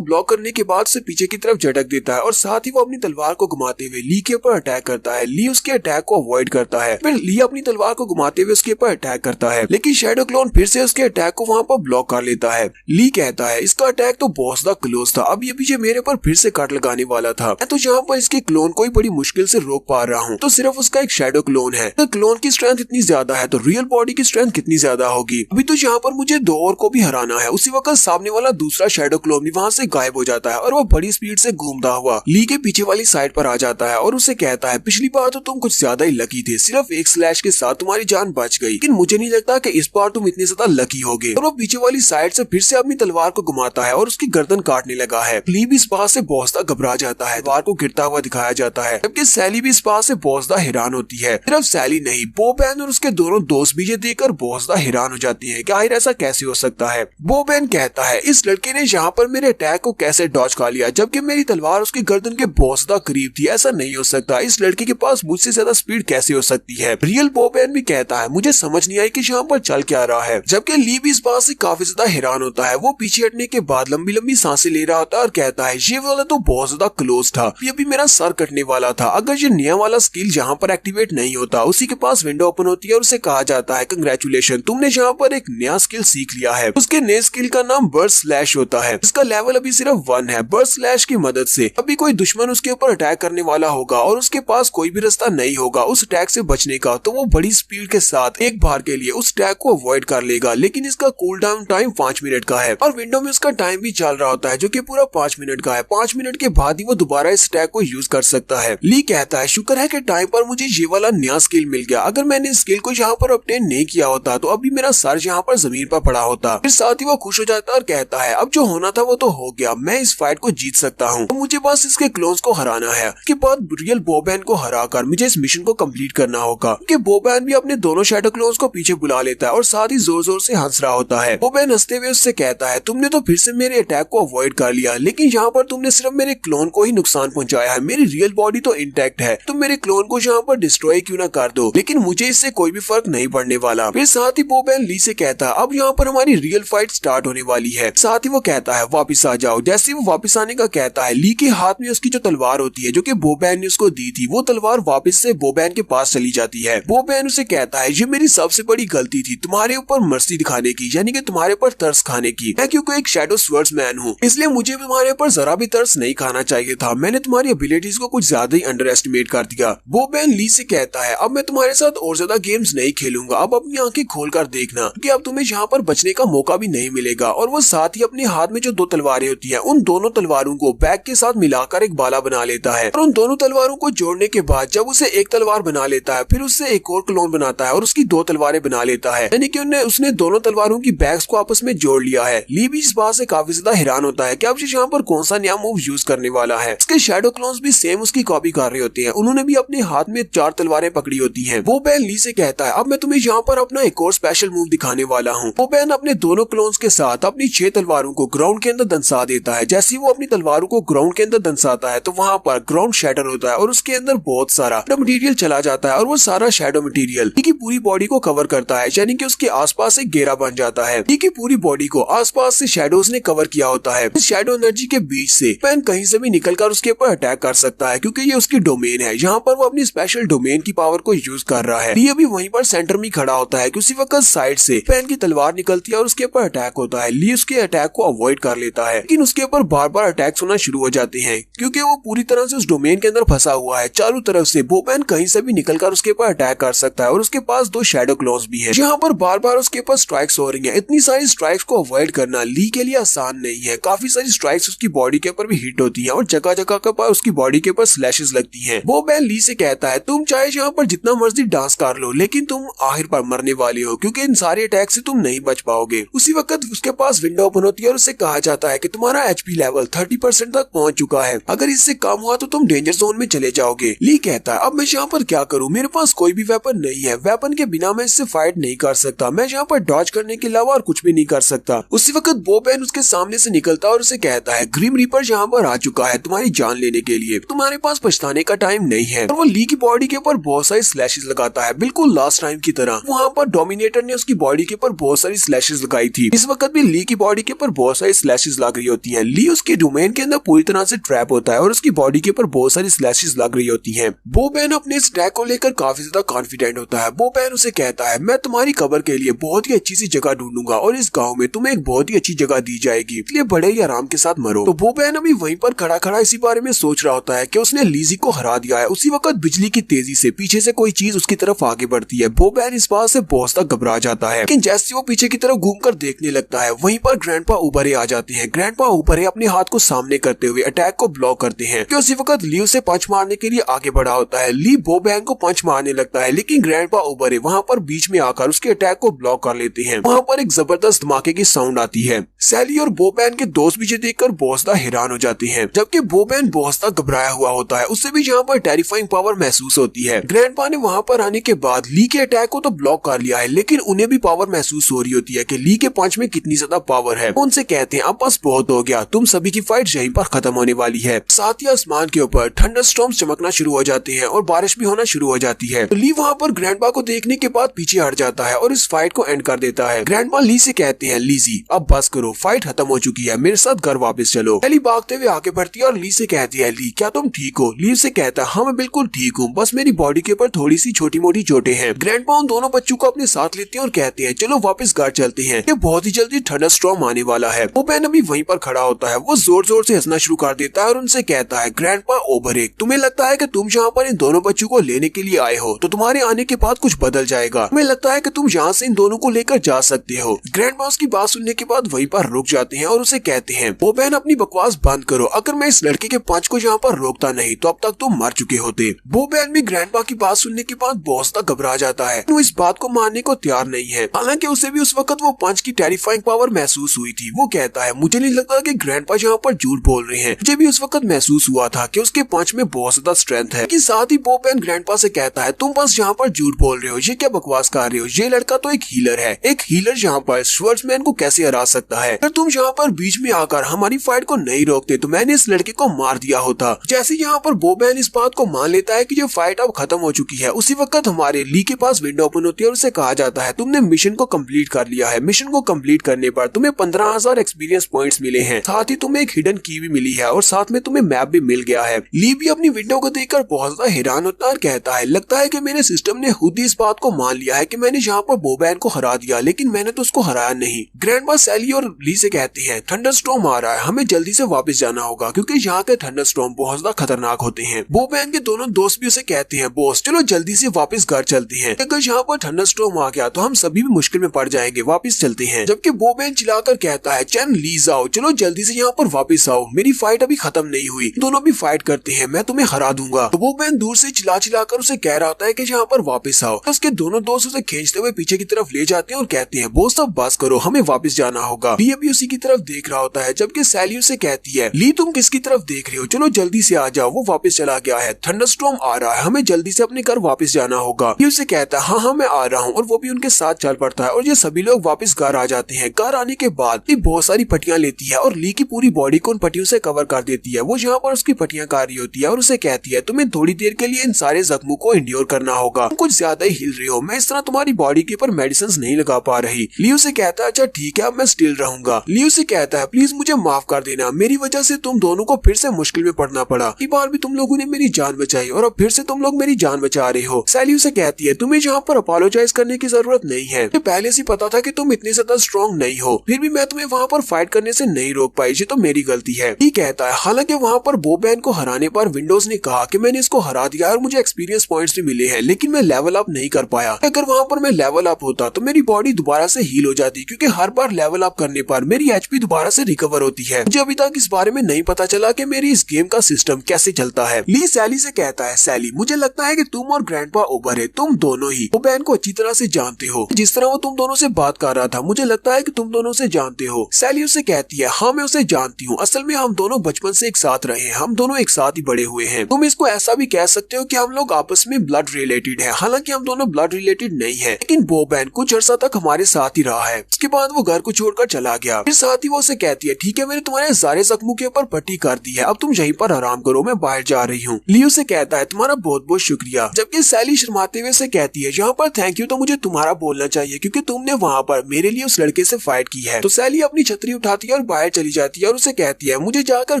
ब्लॉक करने के बाद से पीछे की तरफ झटक देता है और साथ ही वो अपनी तलवार को घुमाते हुए ली के ऊपर अटैक करता है। ली उसके अटैक को अवॉइड करता है, फिर ली अपनी तलवार को घुमाते हुए उसके ऊपर अटैक करता है, लेकिन शैडो क्लोन फिर से उसके अटैक को वहाँ पर ब्लॉक कर लेता है। ली कहता है इसका अटैक तो बहुत ज्यादा क्लोज था, अब ये पीछे मेरे पर फिर से कट लगाने वाला था। मैं तो यहाँ पर इसके क्लोन को ही बड़ी मुश्किल से रोक पा रहा हूँ, तो सिर्फ उसका एक शैडो क्लोन है। तो क्लोन की स्ट्रेंथ इतनी ज्यादा है तो रियल बॉडी की स्ट्रेंथ कितनी ज्यादा होगी। अभी तो यहाँ पर मुझे दो और को भी हराना है। उसी वक्त सामने वाला दूसरा शैडो क्लोन भी वहाँ से गायब हो जाता है और वो बड़ी स्पीड से घूमता हुआ ली के पीछे वाली साइड पर आ जाता है और उसे कहता है पिछली बार तो तुम कुछ ज्यादा ही लकी थे, सिर्फ एक स्लैश के साथ तुम्हारी जान बच गई, लेकिन मुझे नहीं लगता कि इस बार तुम इतने ज्यादा लकी होगे। और वो पीछे वाली साइड से फिर से अपनी तलवार को घुमाता है और उसकी गर्दन काटने लगा है। ली भी इस बात से बहुत ज्यादा घबरा जाता है, तलवार को गिरता हुआ दिखाया जाता है, जबकि सैली भी इस बात से बहुत ज्यादा हैरान होती है। सिर्फ सैली नहीं, बोबैन और उसके दोनों दोस्त भी ये देखकर बहुत ज्यादा हैरान हो जाती है कि आखिर ऐसा कैसे हो सकता है। बोबैन कहता है इस लड़के ने यहाँ पर मेरे अटैक को कैसे डॉज कर लिया, जबकि मेरी तलवार उसकी गर्दन के बहुत ज्यादा करीब थी, ऐसा नहीं हो सकता, इस लड़के के पास मुझसे ज्यादा स्पीड कैसे हो सकती है। रियल बोबैन भी कहता है मुझे समझ नहीं आई कि यहाँ पर चल क्या रहा है, जबकि ली भी इस बात से काफी ज्यादा हैरान होता है। वो पीछे हटने के बाद लंबी लंबी सांसें ले रहा होता है और कहता है ये वाला तो बहुत ज्यादा क्लोज था, ये भी मेरा सर कटने वाला था। अगर ये नया वाला स्किल यहाँ पर एक्टिवेट नहीं होता, उसी के पास विंडो ओपन होती है और उसे कहा जाता है कंग्रेचुलेशन, तुमने यहाँ पर एक नया स्किल सीख लिया है। उसके नए स्किल का नाम बर्स्ट स्लैश होता है, इसका लेवल अभी सिर्फ 1 है। बर्स्ट स्लैश की मदद से अभी कोई दुश्मन उसके ऊपर अटैक करने वाला होगा और उसके पास कोई भी रास्ता नहीं होगा उस अटैक से बचने का, तो वो बड़ी स्पीड के साथ एक बार के लिए उस अटैक को अवॉइड कर लेगा। लेकिन इसका कूल डाउन टाइम 5 मिनट का है और विंडो में उसका टाइम भी चल रहा होता है जो कि पूरा 5 मिनट का है। 5 मिनट के बाद ही वो दोबारा इस अटैक को यूज कर सकता है। ली कहता है शुक्र है कि टाइम पर मुझे ये वाला नया स्किल मिल गया, अगर मैंने स्किल को यहाँ पर ऑब्टेन नहीं किया होता तो अभी मेरा सर यहाँ पर जमीन पर पड़ा होता। फिर साथ ही वो खुश हो जाता है और कहता है अब जो होना था वो तो हो गया, मैं इस फाइट को जीत सकता हूँ, तो मुझे बस इसके क्लोन्स को हराना है। उसके बाद रियल बोबैन को हराकर मुझे इस मिशन को कंप्लीट करना होगा। क्योंकि बोबैन भी अपने दोनों शैडो क्लोन्स को पीछे बुला लेता है और साथ ही जोर जोर से हंस रहा होता है। बोबैन हंसते हुए उससे कहता है तुमने तो फिर से मेरे अटैक को अवॉइड कर लिया, लेकिन यहाँ पर तुमने सिर्फ मेरे क्लोन को ही नुकसान पहुंचाया है, मेरी रियल बॉडी तो इंटैक्ट है, तुम मेरे क्लोन को यहाँ पर डिस्ट्रॉय क्यों ना कर दो, लेकिन मुझे इससे कोई भी फर्क नहीं पड़ने वाला। फिर साथ ही बोबैन ली से कहता है अब यहाँ पर हमारी रियल फाइट स्टार्ट होने वाली है। साथ ही वो कहता है वापिस आ जाओ। जैसे वो वापिस आने का कहता है, ली के हाथ में उसकी जो तलवार होती है जो कि बोबैन ने उसको दी थी, वो तलवार वापस से बोबैन के पास चली जाती है। बोबैन उसे कहता है ये मेरी सबसे बड़ी गलती थी, तुम्हारे ऊपर मर्सी दिखाने की, यानी कि तुम्हारे ऊपर तरस खाने की। मैं क्योंकि एक शैडो स्वर्ड्समैन हूँ, इसलिए मुझे भी तुम्हारे ऊपर जरा भी तरस नहीं खाना चाहिए था, मैंने तुम्हारी एबिलिटीज को कुछ ज्यादा ही अंडर एस्टिमेट कर दिया। बोबैन ली से कहता है अब मैं तुम्हारे साथ और ज्यादा गेम्स नहीं खेलूंगा, अब अपनी आंखें खोल कर देखना कि अब तुम्हें यहाँ पर बचने का मौका भी नहीं मिलेगा। और वो साथ ही अपने हाथ में जो 2 तलवारें होती है उन दोनों तलवारों को बैग के साथ मिलाकर एक बाला बना लेता है और उन दोनों तलवारों को जोड़ने के बाद जब उसे एक तलवार बना लेता है फिर उससे एक और क्लोन बनाता है और उसकी 2 तलवारें बना लेता है, यानी कि उसने दोनों तलवारों की बैग्स को आपस में जोड़ लिया है। ली भी इस बात से काफी ज्यादा हैरान होता है कि अब यहाँ पर कौन सा नया मूव यूज करने वाला है। उसके शैडो क्लोन्स भी सेम उसकी कॉपी कर रहे होते हैं, उन्होंने भी अपने हाथ में 4 तलवारें पकड़ी होती है। बोबैन ली से कहता है अब मैं तुम्हें यहाँ पर अपना एक और स्पेशल मूव दिखाने वाला हूँ। बोबैन अपने दोनों क्लोन्स के साथ अपनी 6 तलवारों को ग्राउंड के अंदर दंसा देता है। जैसे ही वो अपनी तलवारों को ग्राउंड के अंदर दंसाता है तो वहाँ पर ग्राउंड शैटर होता है और उसके अंदर बहुत सारा मटेरियल चला जाता है और वो सारा शैडो मटेरियल ली की पूरी बॉडी को कवर करता है, यानी कि उसके आसपास एक घेरा बन जाता है। ली की पूरी बॉडी को आसपास से शैडोज ने कवर किया होता है। इस शैडो एनर्जी के बीच से पेन कहीं से भी निकलकर उसके ऊपर अटैक कर सकता है क्योंकि ये उसकी डोमेन है, यहाँ पर वो अपनी स्पेशल डोमेन की पावर को यूज कर रहा है। ली अभी वहीं पर सेंटर में खड़ा होता है कि उसी वक्त साइड से पेन की तलवार निकलती है और उसके ऊपर अटैक होता है। ली उसके अटैक को अवॉइड कर लेता है, लेकिन उसके ऊपर बार बार अटैक्स होना शुरू हो जाते हैं क्योंकि वो पूरी तरह से उस डोमेन के अंदर फंसा हुआ है। चारों तरफ से बोबैन कहीं से भी निकलकर उसके ऊपर अटैक कर सकता है और उसके पास 2 शैडो क्लॉज भी है। यहाँ पर बार बार उसके ऊपर स्ट्राइक्स हो रही है। इतनी सारी स्ट्राइक्स को अवॉइड करना ली के लिए आसान नहीं है, काफी सारी स्ट्राइक्स उसकी बॉडी के ऊपर भी हिट होती है और जगह जगह के पर उसकी बॉडी के ऊपर स्लैशेस लगती है। बोबैन ली से कहता है तुम चाहे यहाँ पर जितना मर्जी डांस कर लो, लेकिन तुम आखिर पर मरने वाले हो क्योंकि इन सारे अटैक से तुम नहीं बच पाओगे। उसी वक्त उसके पास विंडो ओपन होती है और उससे कहा जाता है कि तुम्हारा एचपी लेवल 30% तक पहुंच चुका है, अगर इससे कम हुआ तो तुम डेंजर जोन में चले जाओगे। ली कहता है अब मैं यहाँ पर क्या करूँ, मेरे पास कोई भी वेपन नहीं है, वेपन के बिना मैं इससे फाइट नहीं कर सकता, मैं यहाँ पर डॉज करने के अलावा और कुछ भी नहीं कर सकता। उसी वक्त बोबैन उसके सामने से निकलता है और उसे कहता है ग्रिम रीपर यहाँ पर आ चुका है तुम्हारी जान लेने के लिए, तुम्हारे पास पछताने का टाइम नहीं है। और वो ली की बॉडी के ऊपर बहुत सारी स्लैशेस लगाता है, बिल्कुल लास्ट टाइम की तरह। वहाँ पर डोमिनेटर ने उसकी बॉडी के ऊपर बहुत सारी स्लैशेस लगाई थी, इस वक्त भी ली की बॉडी के ऊपर बहुत सारी स्लैशेस लग रही होती है। ली उसके डोमेन के अंदर पूरी तरह से ट्रैप होता है और उसकी बॉडी के ऊपर बहुत सारी स्लैशेस लग रही होती है। बोबैन अपने इस अटैक को लेकर काफी ज्यादा कॉन्फिडेंट होता है। बोबैन उसे कहता है मैं तुम्हारी कबर के लिए बहुत ही अच्छी सी जगह ढूंढूंगा और इस गाँव में तुम्हें एक बहुत ही अच्छी जगह दी जाएगी, इसलिए बड़े ही आराम के साथ मरो। तो बोबैन अभी वहीं पर खड़ा खड़ा इसी बारे में सोच रहा होता है कि उसने लीजी को हरा दिया है। उसी वक्त बिजली की तेजी से पीछे से कोई चीज उसकी तरफ आगे बढ़ती है। बोबैन इस बात से बहुत ज्यादा घबरा जाता है, लेकिन जैसे वो पीछे की तरफ घूमकर देखने लगता है वहीं पर ग्रैंडपा ऊबरे आ जाते हैं। ग्रैंडपा ऊबरे अपने हाथ को सामने करते हुए अटैक को ब्लॉक करते हैं कि उसी वक्त ली उसे पंच मारने के लिए आगे बढ़ा होता है। ली बोबैन को पंच मारने लगता है, लेकिन ग्रैंडपा ऊबरे वहाँ पर बीच में आकर उसके अटैक को ब्लॉक कर लेते हैं। वहाँ पर एक जबरदस्त धमाके की साउंड आती है। सैली और बोबैन के दोस्त भी देखकर बहुत ज्यादा हैरान हो जाते हैं, जबकि बोबैन बहुत ज्यादा घबराया हुआ होता है, उससे भी यहाँ पर टेरिफाइंग पावर महसूस होती है। ग्रैंडपा ने वहाँ पर आने के बाद ली के अटैक को तो ब्लॉक कर लिया है, लेकिन उन्हें भी पावर महसूस हो रही होती है कि ली के पंच में कितनी ज्यादा पावर है। उनसे कहते हैं अब बस बहुत हो गया, तुम सभी की फाइट यहीं पर खत्म होने वाली है। साथ ही आसमान के ऊपर थंडरस्टॉर्म्स चमकना शुरू हो जाते हैं और बारिश भी होना शुरू हो जाती है। तो ली वहाँ पर ग्रैंडपा को देखने के बाद पीछे हट जाता है और इस फाइट को एंड कर देता है। ग्रैंडपा ली से कहते हैं लीजी अब बस करो, फाइट खत्म हो चुकी है, मेरे साथ घर वापस चलो। एली भागते हुए आगे बढ़ती है और ली से कहती है ली क्या तुम ठीक हो? ली से कहता है हाँ मैं बिल्कुल ठीक हूँ, बस मेरी बॉडी के ऊपर थोड़ी सी छोटी मोटी चोटें हैं। ग्रैंडपा उन दोनों बच्चों को अपने साथ लेते हैं और कहते हैं चलो वापस घर चलते हैं, ये बहुत ही जल्दी थंडरस्टॉर्म आने वाला है। बोबैन अभी वहीं पर खड़ा होता है, वो जोर जोर से हंसना शुरू कर देता है और उनसे कहता है ग्रैंडपा ओबरेक तुम्हें लगता है कि तुम यहाँ पर इन दोनों बच्चों को लेने के लिए आए हो तो तुम्हारे आने के बाद कुछ बदल जाएगा, तुम्हें लगता है कि तुम यहाँ से इन दोनों को लेकर जा सकते हो। ग्रैंडपा उसकी बात सुनने के बाद वहीं पर रुक जाते हैं और उसे कहते हैं बोबैन अपनी बकवास बंद करो, अगर मैं इस लड़के के पंच को यहाँ पर रोकता नहीं तो अब तक तुम मर चुके होते। बोबैन भी ग्रैंडपा की बात सुनने के बाद बहुत ज्यादा घबरा जाता है, वो इस बात को मानने को तैयार नहीं है। हालांकि उसे भी उस वक्त वो पंच की टेरिफाइंग पावर महसूस हुई थी। वो कहता है मुझे नहीं लगता कि ग्रैंडपा यहाँ पर झूठ बोल रहे हैं, मुझे भी उस वक्त महसूस हुआ था कि उसके पंच में बहुत ज्यादा स्ट्रेंथ है। लेकिन साथ ही बोबैन ग्रैंडपा से कहता है तुम बस यहाँ पर झूठ बोल रहे हो, ये क्या बकवास कर रहे हो, ये लड़का तो एक हीलर है, एक हीलर यहाँ पर स्वर्ड्समैन को कैसे हरा सकता है, अगर तुम यहाँ पर बीच में आकर हमारी फाइट को नहीं रोकते तो मैंने इस लड़के को मार दिया होता। जैसे यहाँ पर बोबैन इस बात को मान लेता है कि ये फाइट अब खत्म हो चुकी है, उसी वक्त हमारे ली के पास विंडो ओपन होती है और उसे कहा जाता है तुमने मिशन को कंप्लीट कर लिया है, मिशन को कंप्लीट करने पर तुम्हें 15,000 एक्सपीरियंस पॉइंट्स मिले हैं, साथ ही तुम्हें एक हिडन की भी मिली है और साथ में तुम्हें मैप भी मिल गया है। ली भी अपनी विंडो को देखकर बहुत ज्यादा हैरान होता है और कहता है लगता है कि मेरे सिस्टम ने खुद ही इस बात को मान लिया है कि मैंने यहाँ पर बोबैन को हरा दिया, लेकिन मैंने तो उसको हराया नहीं। ग्रैंडपा सैली और ली से कहते हैं थंडरस्टॉर्म आ रहा है, हमें जल्दी से वापस जाना होगा क्योंकि यहाँ के थंडरस्टॉर्म बहुत ज्यादा खतरनाक होते हैं। बोबैन के दोनों दोस्त भी उसे कहते हैं बॉस चलो जल्दी से वापस घर चलते हैं, अगर यहाँ पर थंडरस्टॉर्म आ गया तो हम सभी भी मुश्किल में पड़ जाएंगे, वापस चलते हैं। जबकि बोबैन चिल्लाकर कहता है चैन लीज आओ, चलो जल्दी से यहाँ पर वापस आओ, मेरी फाइट अभी खत्म नहीं हुई, दोनों भी फाइट करते हैं, मैं तुम्हें हरा दूंगा। तो बोबैन दूर से चिल्ला चिल्लाकर उसे कह रहा होता है कि यहाँ पर वापस आओ। तो उसके दोनों दोस्त उसे खींचते हुए पीछे की तरफ ले जाते हैं और कहते हैं बॉस अब बस करो, हमें वापस जाना होगा। ली अभी उसी की तरफ देख रहा होता है, जबकि सैली उसे कहती है ली तुम किसकी तरफ देख रहे हो, चलो जल्दी से आ जाओ, वो वापस चला गया है, थंडरस्टॉर्म आ रहा है, हमें जल्दी से अपने घर वापस जाना होगा। ये उसे कहता है हाँ हाँ मैं आ रहा हूँ और वो भी उनके साथ चल पड़ता है और ये सभी लोग वापस घर आ जाते हैं। घर आने के बाद ली बहुत सारी पट्टियां लेती है और ली की पूरी बॉडी को उन पट्टियों से कवर कर देती है। वो यहाँ पर उसकी पट्टियां कर रही होती है और उसे कहती है तुम्हें थोड़ी देर के लिए इन सारे जख्मों को इंड्योर करना होगा, तुम कुछ ज्यादा ही हिल रही हो, मैं इस तरह तुम्हारी बॉडी के ऊपर मेडिसिन नहीं लगा पा रही। ली उसे कहता है अच्छा ठीक है अब मैं स्टिल रहूंगा। ली उसे कहता है प्लीज मुझे माफ कर देना, मेरी वजह से तुम दोनों को फिर से मुश्किल में पड़ना पड़ा, इस बार भी तुम लोगों ने मेरी जान बचाई और अब फिर से तुम लोग मेरी जान बचा रहे हो। सैली उसे कहती है तुम्हें यहाँ पर अपोलोजाइज करने की जरूरत नहीं है, मुझे पहले से पता था कि तुम इतने ज्यादा स्ट्रॉन्ग नहीं हो, फिर भी मैं तुम्हें वहाँ पर फाइट करने से नहीं रोक पाई, ये तो मेरी गलती है। ली कहता है हालांकि वहाँ पर बोबैन को हराने पर विंडोज ने कहा कि मैंने इसको हरा दिया और मुझे एक्सपीरियंस पॉइंट्स भी मिले हैं, लेकिन मैं लेवल अप नहीं कर पाया, अगर वहाँ पर मैं लेवल अप होता तो मेरी बॉडी दोबारा से हील हो जाती क्योंकि हर बार लेवल अप करने पर मेरी एचपी दोबारा से रिकवर होती है। मुझे अभी तक इस बारे में नहीं पता चला कि मेरी इस गेम का सिस्टम कैसे चलता है। ली सैली से कहता है सैली मुझे लगता है कि तुम और ग्रैंडपा ओबर है, तुम दोनों ही बोबैन को अच्छी तरह से जानते हो, जिस तरह वो तुम दोनों से बात कर रहा था मुझे लगता है कि तुम तुम दोनों उसे जानते हो। सैली उसे कहती है हाँ मैं उसे जानती हूँ, असल में हम दोनों बचपन से एक साथ रहे हैं, हम दोनों एक साथ ही बड़े हुए हैं। तुम इसको ऐसा भी कह सकते हो कि हम लोग आपस में ब्लड रिलेटेड है। हालांकि हम दोनों ब्लड रिलेटेड नहीं है, लेकिन बोबैन कुछ अर्सा तक हमारे साथ ही रहा है। उसके बाद वो घर को छोड़कर चला गया। फिर साथ ही वो उसे कहती है ठीक है मैंने तुम्हारे सारे जख्मों के ऊपर पट्टी कर दी है, अब तुम यहीं पर आराम करो, मैं बाहर जा रही हूँ। लियो से कहता है तुम्हारा बहुत बहुत शुक्रिया, जबकि सैली शर्माते हुए से कहती है यहाँ पर थैंक यू तो मुझे तुम्हारा बोलना चाहिए क्योंकि तुमने वहाँ पर मेरे लिए उस लड़के से फाइट की है। तो सैली अपनी छतरी उठाती है और बाहर चली जाती है और उसे कहती है मुझे जाकर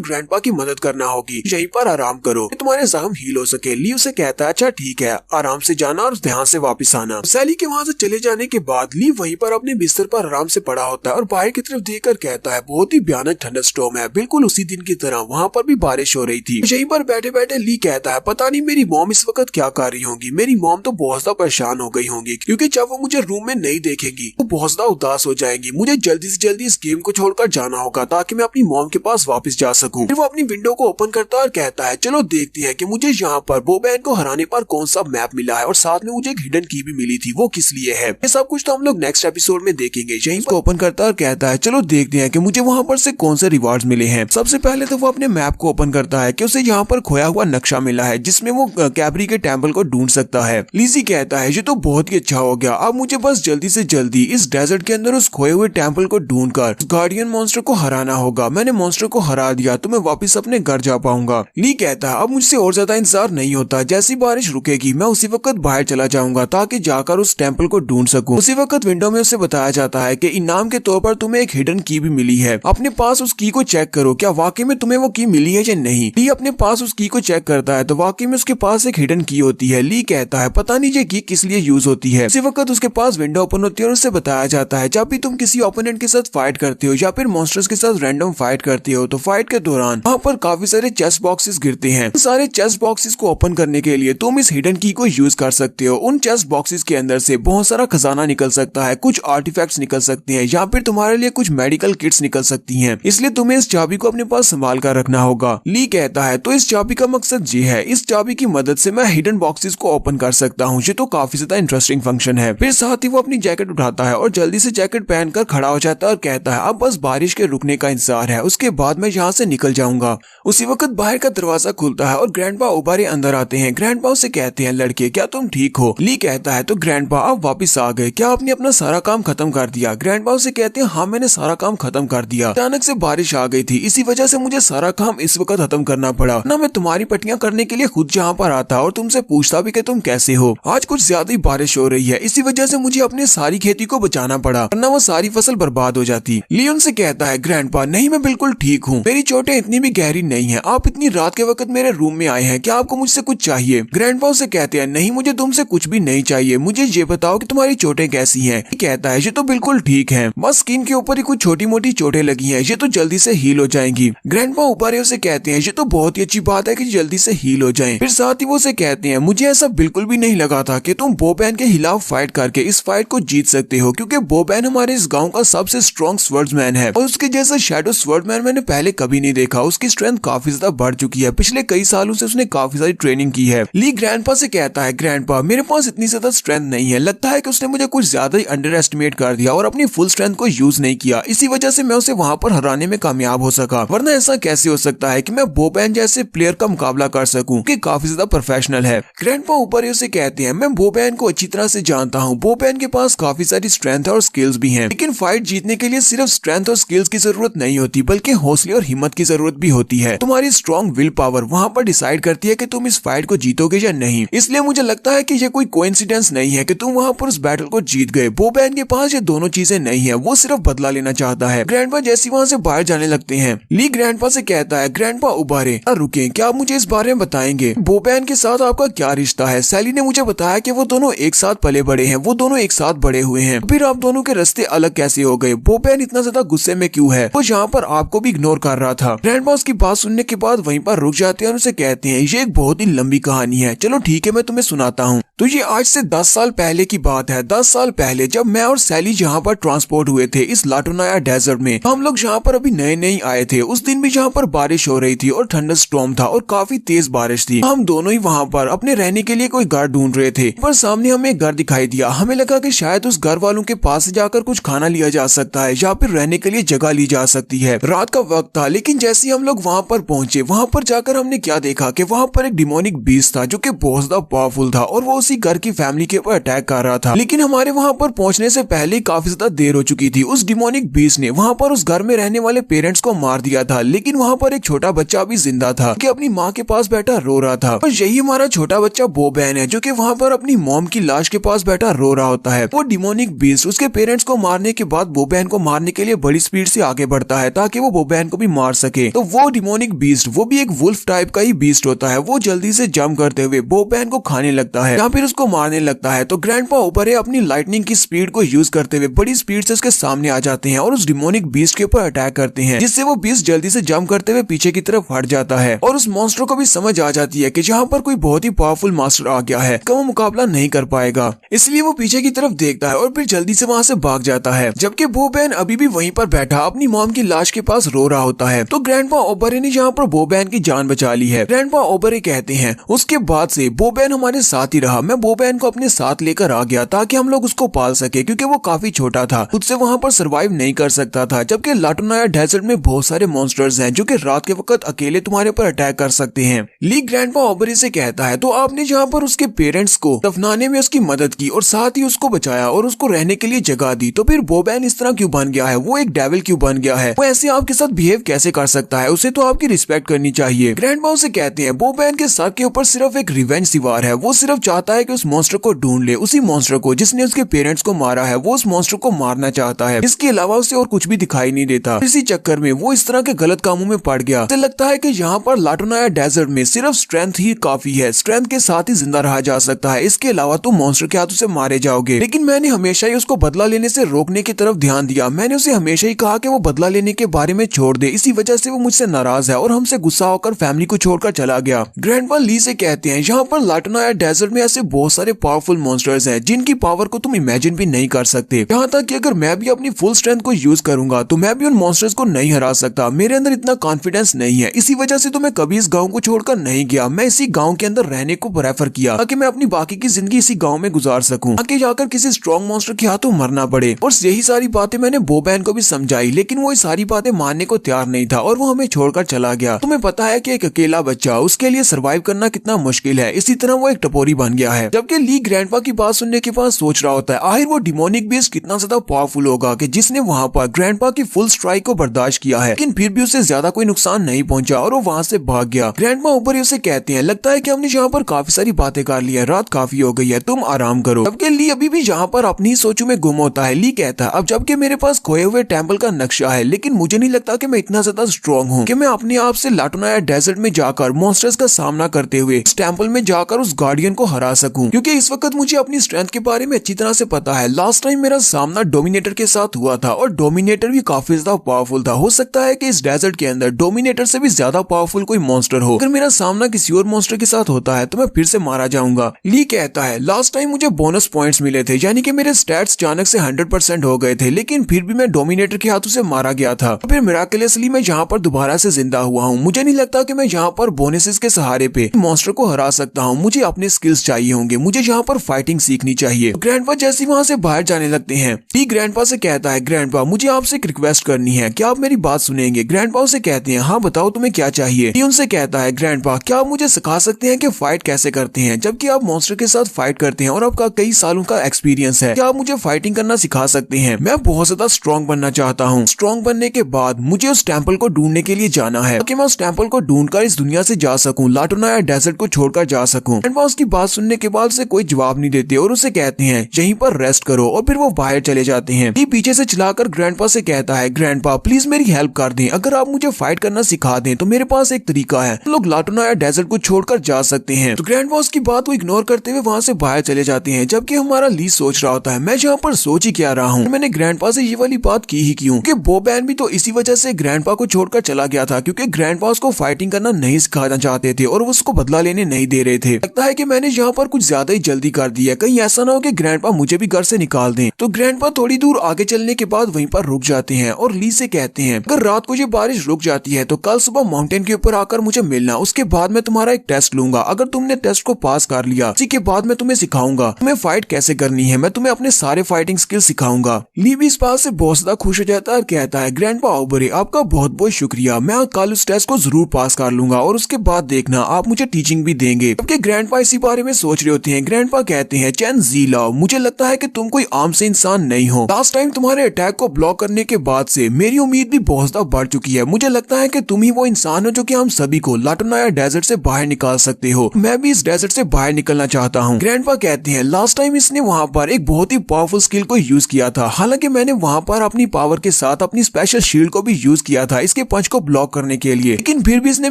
ग्रैंडपा की मदद करना होगी, यहीं पर आराम करो तुम्हारे जख्म हील हो सके। लियो से कहता है अच्छा ठीक है, आराम से जाना और ध्यान से वापस आना। सैली के वहाँ से चले जाने के बाद ली वहीं पर अपने बिस्तर पर आराम से पड़ा होता है और बाहर की तरफ देखकर कहता है बहुत ही भयानक थंडरस्टॉर्म है, बिल्कुल उसी दिन की तरह वहाँ पर भी बारिश हो रही थी। यहीं पर बैठे बैठे ली कहता है पता नहीं मेरी मॉम इस वक्त क्या कर रही होंगी, मेरी मॉम तो बहुत ज्यादा परेशान हो गई होंगी क्योंकि जब वो मुझे रूम में नहीं देखेंगी वो बहुत ज्यादा उदास हो जाएंगी। मुझे जल्दी से जल्दी इस गेम को छोड़कर जाना होगा ताकि मैं अपनी मॉम के पास वापस जा सकूं। फिर वो अपनी विंडो को ओपन करता है और कहता है चलो देखते हैं कि मुझे यहाँ पर बोबैन को हराने पर कौन सा मैप मिला है और साथ में मुझे एक हिडन की भी मिली थी, वो किस लिए है। ये सब कुछ तो हम लोग नेक्स्ट एपिसोड में देखेंगे। यहीं पर ओपन करता है और कहता है चलो देखते हैं कि मुझे वहाँ पर से कौन से रिवार्ड्स मिले हैं। सबसे पहले तो वो अपने मैप को ओपन करता है कि उसे यहाँ पर खोया हुआ नक्शा मिला है जिसमें वो कैबरी के टेम्पल को ढूंढ सकता है। लीजी कहता है ये तो बहुत ही अच्छा हो गया, अब मुझे बस जल्दी से जल्दी इस डेजर्ट के अंदर उस खोए हुए टेम्पल को ढूंढकर गार्डियन मॉन्स्टर को हराना होगा। मैंने मॉन्स्टर को हरा दिया तो मैं वापस अपने घर जा पाऊंगा। ली कहता है अब मुझसे और ज्यादा इंतजार नहीं होता, जैसी बारिश रुकेगी मैं उसी वक्त बाहर चला जाऊंगा ताकि जाकर उस टेम्पल को ढूंढ सकूं। उसी वक्त विंडो में उसे बताया जाता है कि इनाम के तौर पर तुम्हें एक हिडन की भी मिली है, अपने पास उस की को चेक करो, क्या वाकई में तुम्हें वो की मिली है या नहीं। ली अपने पास उस की को चेक करता है तो वाकई में उसके पास एक हिडन की होती है। ली कहता है पता नहीं ये की किस लिए यूज होती है। उसी वक्त उसके पास विंडो ओपन होती है और उससे बताया जाता है जब भी तुम किसी ओपोनेंट के साथ फाइट करते हो या फिर मॉन्स्टर्स के साथ रैंडम फाइट करते हो तो फाइट के दौरान वहाँ पर काफी सारे चेस्ट बॉक्सेस गिरते हैं। सारे चेस्ट बॉक्सेस को ओपन करने के लिए तुम इस हिडन की को यूज कर सकते हो। उन चेस्ट बॉक्सेस के अंदर से बहुत सारा खजाना निकल सकता है, कुछ आर्टिफैक्ट्स निकल सकते हैं या फिर तुम्हारे लिए कुछ मेडिकल किट्स निकल सकती हैं, इसलिए तुम्हें इस चाबी को अपने पास संभाल कर रखना होगा। ली कहता है तो इस चाबी का मकसद ये है, इस चाबी की मदद से मैं हिडन बॉक्सेस को ओपन कर सकता हूँ। ये तो काफी ज्यादा इंटरेस्टिंग फंक्शन है। फिर साथ ही वो अपनी जैकेट उठाता है और जल्दी से जैकेट पहनकर खड़ा हो जाता है और कहता है अब बस बारिश के रुकने का इंतजार है, उसके बाद मैं यहाँ से निकल जाऊंगा। उसी वक्त बाहर का दरवाजा खुलता है और ग्रैंडपा उबारे अंदर आते हैं। ग्रैंडपा उसे कहते हैं लड़के क्या तुम ठीक हो। ली कहता है तो ग्रैंडपा आप वापस आ गए, क्या आपने अपना सारा काम खत्म कर दिया। ग्रैंडपा उसे कहते हैं हाँ मैंने सारा काम खत्म कर दिया, अचानक से बारिश आ गई थी, इसी वजह से मुझे सारा काम इस वक्त खत्म करना पड़ा ना। मैं तुम्हारी पट्टियां करने के लिए खुद जहाँ पर आता और तुमसे पूछता भी कि तुम कैसे हो। आज कुछ ज्यादा ही बारिश हो रही है, इसी वजह से मुझे अपनी सारी खेती को बचाना पड़ा वरना वो सारी फसल बर्बाद हो जाती। लियोन से कहता है ग्रैंडपा नहीं मैं बिल्कुल ठीक हूँ, मेरी चोटें इतनी भी गहरी नहीं है, आप इतनी रात के वक्त मेरे रूम में आए हैं, क्या आपको मुझसे कुछ चाहिए। ग्रैंडपा उसे कहते हैं नहीं मुझे तुमसे कुछ भी नहीं चाहिए, मुझे ये बताओ कि तुम्हारी चोटें कैसी हैं। कहता है ये तो बिल्कुल ठीक है, बस स्किन के ऊपर ही कुछ छोटी मोटी चोटें लगी हैं, ये तो जल्दी से हील हो जाएंगी। ग्रैंडपा ऊपर उसे कहते हैं ये तो बहुत ही अच्छी बात है कि जल्दी से हील हो जाएं। फिर साथ ही वो उसे कहते हैं मुझे ऐसा बिल्कुल भी नहीं लगा था कि तुम बोबैन के खिलाफ फाइट करके इस फाइट को जीत सकते हो, क्योंकि बोबैन हमारे इस गांव का सबसे स्ट्रॉन्ग स्वर्ड्समैन है और उसके जैसा शैडो स्वर्डमैन मैंने पहले कभी नहीं देखा। उसकी स्ट्रेंथ काफी ज्यादा बढ़ चुकी है, पिछले कई सालों से उसने काफी सारी ट्रेनिंग की है। ली ग्रैंडपा से कहता है ग्रैंडपा मेरे पास इतनी ज्यादा स्ट्रेंथ नहीं है, लगता है कि उसने मुझे कुछ ज्यादा ही अंडर एस्टिमेट कर दिया और अपनी फुल स्ट्रेंथ को यूज नहीं किया, इसी वजह से मैं उसे वहाँ पर हराने में कामयाब हो सका, वरना ऐसा कैसे हो सकता है कि मैं बोबैन जैसे प्लेयर का मुकाबला कर सकूं कि काफी ज्यादा प्रोफेशनल है। ग्रैंडपा ऊपर ही उसे कहते हैं मैं बोबैन को अच्छी तरह से जानता हूँ, बोबैन के पास काफी सारी स्ट्रेंथ और स्किल्स भी हैं, लेकिन फाइट जीतने के लिए सिर्फ स्ट्रेंथ और स्किल्स की जरूरत नहीं होती बल्कि हौसले और हिम्मत की जरूरत भी होती है। तुम्हारी स्ट्रॉन्ग विल पावर वहाँ पर डिसाइड करती है कि तुम इस फाइट को जीतोगे या नहीं, इसलिए मुझे लगता है कि ये कोई कोइंसिडेंस नहीं है कि तुम वहाँ पर उस बैटल को जीत गए। बोबैन के पास ये दोनों चीजें नहीं है, वो सिर्फ बदला लेना चाहता है। ग्रैंडपा जैसी वहाँ से बाहर जाने लगते हैं, ली ग्रैंडपा से कहता है ग्रैंडपा उबारे रुके, क्या आप मुझे इस बारे में बताएंगे बोबैन के साथ आपका क्या रिश्ता है। सैली ने मुझे बताया कि वो दोनों एक साथ पले बड़े हैं, वो दोनों एक साथ बड़े हुए हैं, फिर आप दोनों के रास्ते अलग कैसे हो गए। बोबैन इतना ज्यादा गुस्से में क्यों है, वो यहाँ पर आपको भी इग्नोर कर रहा था। ग्रैंडपा उसकी बात सुनने के बाद वहीं पर रुक जाते हैं और उसे कहते हैं ये एक बहुत ही लंबी कहानी है, चलो ठीक है मैं तुम्हें सुनाता हूँ। तो ये आज से 10 साल पहले की बात है। 10 साल पहले जब मैं और सैली जहाँ पर ट्रांसपोर्ट हुए थे इस लाटोनाया डेजर्ट में, हम लोग जहाँ पर अभी नए नए आए थे, उस दिन भी जहाँ पर बारिश हो रही थी और थंडर स्टॉर्म था और काफी तेज बारिश थी। हम दोनों ही वहाँ पर अपने रहने के लिए कोई घर ढूंढ रहे थे, पर सामने हमें एक घर दिखाई दिया। हमें लगा कि शायद उस घर वालों के पास से जाकर कुछ खाना लिया जा सकता है या फिर रहने के लिए जगह ली जा सकती है। रात का वक्त था, लेकिन जैसे ही हम लोग वहाँ पर पहुंचे, वहाँ पर जाकर हमने क्या देखा कि वहाँ पर एक डिमोनिक बीस्ट था जो कि बहुत ज्यादा पावरफुल था और वो उसी घर की फैमिली के ऊपर अटैक कर रहा था। लेकिन हमारे वहाँ पर पहुंचने से पहले काफी ज्यादा देर हो चुकी थी। उस डिमोनिक बीस्ट ने वहाँ पर उस घर में रहने वाले पेरेंट्स को मार दिया था, लेकिन वहाँ पर एक छोटा बच्चा भी जिंदा था कि अपनी माँ के पास बैठा रो रहा था। और यही हमारा छोटा बच्चा बोबैन है जो कि वहाँ पर अपनी मॉम की लाश के पास बैठा रो रहा होता है। वो डिमोनिक बीस्ट उसके पेरेंट्स को मारने के बाद बोबैन को मारने के लिए बड़ी स्पीड से आगे बढ़ता है ताकि वो बोबैन को भी मार सके। तो वो डिमोनिक बीस्ट वो भी एक वुल्फ टाइप का ही बीस्ट होता है। वो जल्दी से जंप करते हुए बोबैन को खाने लगता है या फिर उसको मारने लगता है। तो ग्रैंडपा ऊपर है अपनी लाइटनिंग की स्पीड को यूज करते हुए बड़ी स्पीड से उसके सामने आ जाते हैं और उस डिमोनिक बीस्ट के ऊपर अटैक करते हैं, जिससे वो बीस्ट जल्दी से जंप करते हुए पीछे की तरफ हट जाता है। और उस मॉन्स्टर को भी समझ आ जाती है कि जहाँ पर कोई बहुत ही पावरफुल मास्टर आ गया है, वो मुकाबला नहीं कर पाएगा, इसलिए वो पीछे की तरफ देखता है और फिर जल्दी से वहाँ से भाग जाता है। जबकि बोबैन अभी भी वहीं पर बैठा अपनी मॉम की लाश के पास रो रहा होता है। तो ग्रैंडपा ओबरे ने जहाँ पर बोबैन की जान बचा ली है। ग्रैंडपा ओबरे कहते हैं उसके बाद से बोबैन हमारे साथ ही रहा। मैं बोबैन को अपने साथ लेकर आ गया ताकि हम लोग उसको पाल सके, क्योंकि वो काफी छोटा था, खुद से वहाँ पर सरवाइव नहीं कर सकता था। जबकि लाटोनाया डेजर्ट में बहुत सारे मॉन्स्टर्स हैं जो कि रात के वक्त अकेले तुम्हारे पर अटैक कर सकते हैं। ली ग्रैंडपा ओबरे से कहता है तो आपने जहाँ पर उसके पेरेंट्स को दफनाने में उसकी मदद की और साथ ही उसको बचाया और उसको रहने के लिए जगह दी, तो फिर बोबैन इस तरह क्यों बन गया है? वो एक डेविल क्यों बन गया है? वो ऐसे आपके साथ बिहेव कैसे कर सकता है? उसे तो आपकी रिस्पेक्ट करनी चाहिए। ग्रैंडपा उसे कहते हैं बोबैन के सर के ऊपर सिर्फ एक रिवेंज सिवार है। वो सिर्फ चाहता है कि उस मॉन्स्टर को ढूंढ ले, उसी मॉन्स्टर को जिसने उसके पेरेंट्स को मारा है। वो उस मॉन्स्टर को मारना चाहता है, इसके अलावा उसे और कुछ भी दिखाई नहीं देता। इसी चक्कर में वो इस तरह के गलत कामों में पड़ गया। उसे लगता है कि यहाँ पर लाटोनाया डेजर्ट में सिर्फ स्ट्रेंथ ही काफी है, स्ट्रेंथ के साथ ही जिंदा रहा जा सकता है, इसके अलावा तुम मॉन्स्टर के हाथों से मारे जाओगे। लेकिन मैंने हमेशा ही उसको बदला लेने से रोकने की तरफ ध्यान दिया। मैंने उसे हमेशा ही कहा कि वो बदला लेने के बारे में छोड़ दे, इसी वजह से वो मुझसे नाराज है और हमसे गुस्सा होकर फैमिली को छोड़कर चला गया। ग्रैंडपा ली से कहते हैं यहाँ पर लाटोनाया डेजर्ट में ऐसे बहुत सारे पावरफुल मॉन्स्टर्स हैं जिनकी पावर को तुम इमेजिन भी नहीं कर सकते। यहाँ तक कि अगर मैं भी अपनी फुल स्ट्रेंथ को यूज करूंगा तो मैं भी उन मॉन्स्टर्स को नहीं हरा सकता। मेरे अंदर इतना कॉन्फिडेंस नहीं है, इसी वजह से तो मैं कभी इस गाँव को छोड़कर नहीं गया। मैं इसी गाँव के अंदर रहने को प्रेफर किया ताकि मैं अपनी बाकी की जिंदगी इसी गाँव में गुजार सकूं, आगे जाकर किसी स्ट्रॉन्ग मॉन्स्टर के हाथों मरना पड़े। और यही सारी बातें मैंने बोबैन को भी समझाई, लेकिन वो ये सारी बातें मानने को तैयार नहीं था और वो हमें छोड़कर चला गया। तुम्हें पता है कि एक अकेला बच्चा, उसके लिए सरवाइव करना कितना मुश्किल है, इसी तरह वो एक टपोरी बन गया है। जबकि ली ग्रैंडपा की बात सुनने के बाद सोच रहा होता है आखिर वो डिमोनिक बीस्ट कितना ज्यादा पावरफुल होगा कि जिसने वहाँ पर ग्रैंडपा की फुल स्ट्राइक को बर्दाश्त किया है, लेकिन फिर भी उसे ज्यादा कोई नुकसान नहीं पहुंचा और वो वहाँ से भाग गया। ग्रैंडपा ऊपर ही उसे कहते हैं लगता है कि हमने यहाँ पर काफी सारी बातें कर ली है, रात काफी हो गई है, तुम आराम करो। जबकि ली अभी भी यहाँ पर अपनी सोचों में गुम होता है। ली कहता है अब जबकि मेरे पास खोए हुए टेम्पल का नक्शा है, लेकिन मुझे नहीं लगता कि मैं इतना ज्यादा स्ट्रॉन्ग हूँ कि मैं अपने आप से लाटोनाया डेजर्ट में जाकर मॉन्स्टर्स का सामना करते हुए इस टेम्पल में जाकर उस गार्डियन को हरा सकूं, क्योंकि इस वक्त मुझे अपनी स्ट्रेंथ के बारे में अच्छी तरह से पता है। लास्ट टाइम मेरा सामना डोमिनेटर के साथ हुआ था और डोमिनेटर भी काफी ज्यादा पावरफुल था। हो सकता है कि इस डेजर्ट के अंदर डोमिनेटर से भी ज्यादा पावरफुल कोई मॉन्स्टर हो। अगर मेरा सामना किसी और मॉन्स्टर के साथ होता है तो मैं फिर से मारा जाऊंगा। ली कहता है लास्ट टाइम मुझे बोनस पॉइंट्स मिले थे, यानी कि मेरे स्टैट्स अचानक से 100% हो गए थे, लेकिन फिर भी मैं डोमिनेटर के हाथों से मारा गया था। फिर मिराकलियसली मैं यहाँ पर दोबारा से जिंदा हुआ हूँ। मुझे नहीं लगता कि मैं यहाँ पर बोनसेस के सहारे पे मॉन्स्टर को हरा सकता हूँ। मुझे अपने स्किल्स चाहिए होंगे, मुझे यहाँ पर फाइटिंग सीखनी चाहिए। ग्रैंडपा जैसे वहाँ से बाहर जाने लगते हैं, ली ग्रैंडपा से कहता है ग्रैंडपा मुझे आपसे एक रिक्वेस्ट करनी है, क्या आप मेरी बात सुनेंगे? ग्रैंडपा उसे कहते हैं हाँ बताओ तुम्हें क्या चाहिए। ली उनसे कहता है ग्रैंडपा क्या आप मुझे सिखा सकते हैं कि फाइट कैसे करते हैं, जबकि आप मॉन्स्टर के साथ फाइट करते हैं और आपका कई सालों का एक्सपीरियंस है। क्या आप मुझे फाइटिंग करना सिखा सकते हैं? मैं बहुत ज्यादा स्ट्रॉन्ग बनना चाहता हूँ। स्ट्रॉन्ग बनने के बाद मुझे उस टेम्पल को ढूंढने के लिए जाना है ताकि मैं उस टेम्पल को ढूंढकर इस दुनिया से जा सकूं, लाटोनाया डेजर्ट को छोड़कर जा सकूं। ग्रैंडपा उसकी बात सुनने के बाद उसे कोई जवाब नहीं देते और उसे कहते हैं यहीं पर रेस्ट करो, और फिर वो बाहर चले जाते हैं। ली पीछे से चलाकर ग्रैंडपा से कहता है ग्रैंडपा प्लीज मेरी हेल्प कर दें, अगर आप मुझे फाइट करना सिखा दें तो मेरे पास एक तरीका है, हम लोग लाटोनाया डेजर्ट को छोड़कर जा सकते हैं। तो ग्रैंडपा उसकी बात को इग्नोर करते हुए वहाँ से बाहर चले जाते हैं। जबकि हमारा ली सोच रहा होता है मैं यहाँ पर सोच ही क्या रहा हूँ, मैंने ग्रैंडपा से ये वाली बात की ही क्यों? कि बोबैन भी तो इसी वजह से ग्रैंडपा को छोड़कर चला गया था, क्योंकि ग्रैंडपा उसको फाइटिंग करना नहीं सिखाना चाहते थे और वो उसको बदला लेने नहीं दे रहे थे। लगता है कि मैंने यहाँ पर कुछ ज्यादा ही जल्दी कर दी है, कहीं ऐसा ना हो कि ग्रैंडपा मुझे भी घर से निकाल दें। तो ग्रैंडपा थोड़ी दूर आगे चलने के बाद वहीं पर रुक जाते हैं और ली से कहते हैं अगर रात को ये बारिश रुक जाती है तो कल सुबह माउंटेन के ऊपर आकर मुझे मिलना, उसके बाद मैं तुम्हारा एक टेस्ट लूंगा। अगर तुमने टेस्ट को पास कर लिया उसी के बाद मैं तुम्हें सिखाऊंगा तुम्हें फाइट कैसे करनी है, मैं तुम्हें अपने सारे फाइटिंग स्किल सिखाऊंगा। ली भी इस बात से बहुत ज्यादा खुश हो जाता है और कहता है ग्रैंडपा ऑबरे आपका बहुत बहुत शुक्रिया, मैं कल उस टेस्ट को जरूर पास कर लूंगा और उसके बाद देखना आप मुझे टीचिंग भी देंगे। जबकि ग्रैंडपा इसी बारे में सोच रहे होते हैं, ग्रैंडपा कहते हैं चैन जी लाओ, मुझे लगता है कि तुम कोई आम से इंसान नहीं हो। लास्ट टाइम तुम्हारे अटैक को ब्लॉक करने के बाद से मेरी उम्मीद भी बहुत ज्यादा बढ़ चुकी है। मुझे लगता है कि तुम ही वो इंसान हो जो कि हम सभी को लाटोनाया डेजर्ट से बाहर निकाल सकते हो। मैं भी इस डेजर्ट से बाहर निकलना चाहता हूँ। ग्रैंडपा कहते हैं लास्ट टाइम इसने वहाँ पर एक बहुत ही पावरफुल स्किल को यूज किया था, हालांकि मैंने वहाँ पर अपनी पावर के साथ अपनी स्पेशल शील्ड को भी यूज किया था इसके पंच को ब्लॉक करने के लिए, लेकिन फिर भी इसने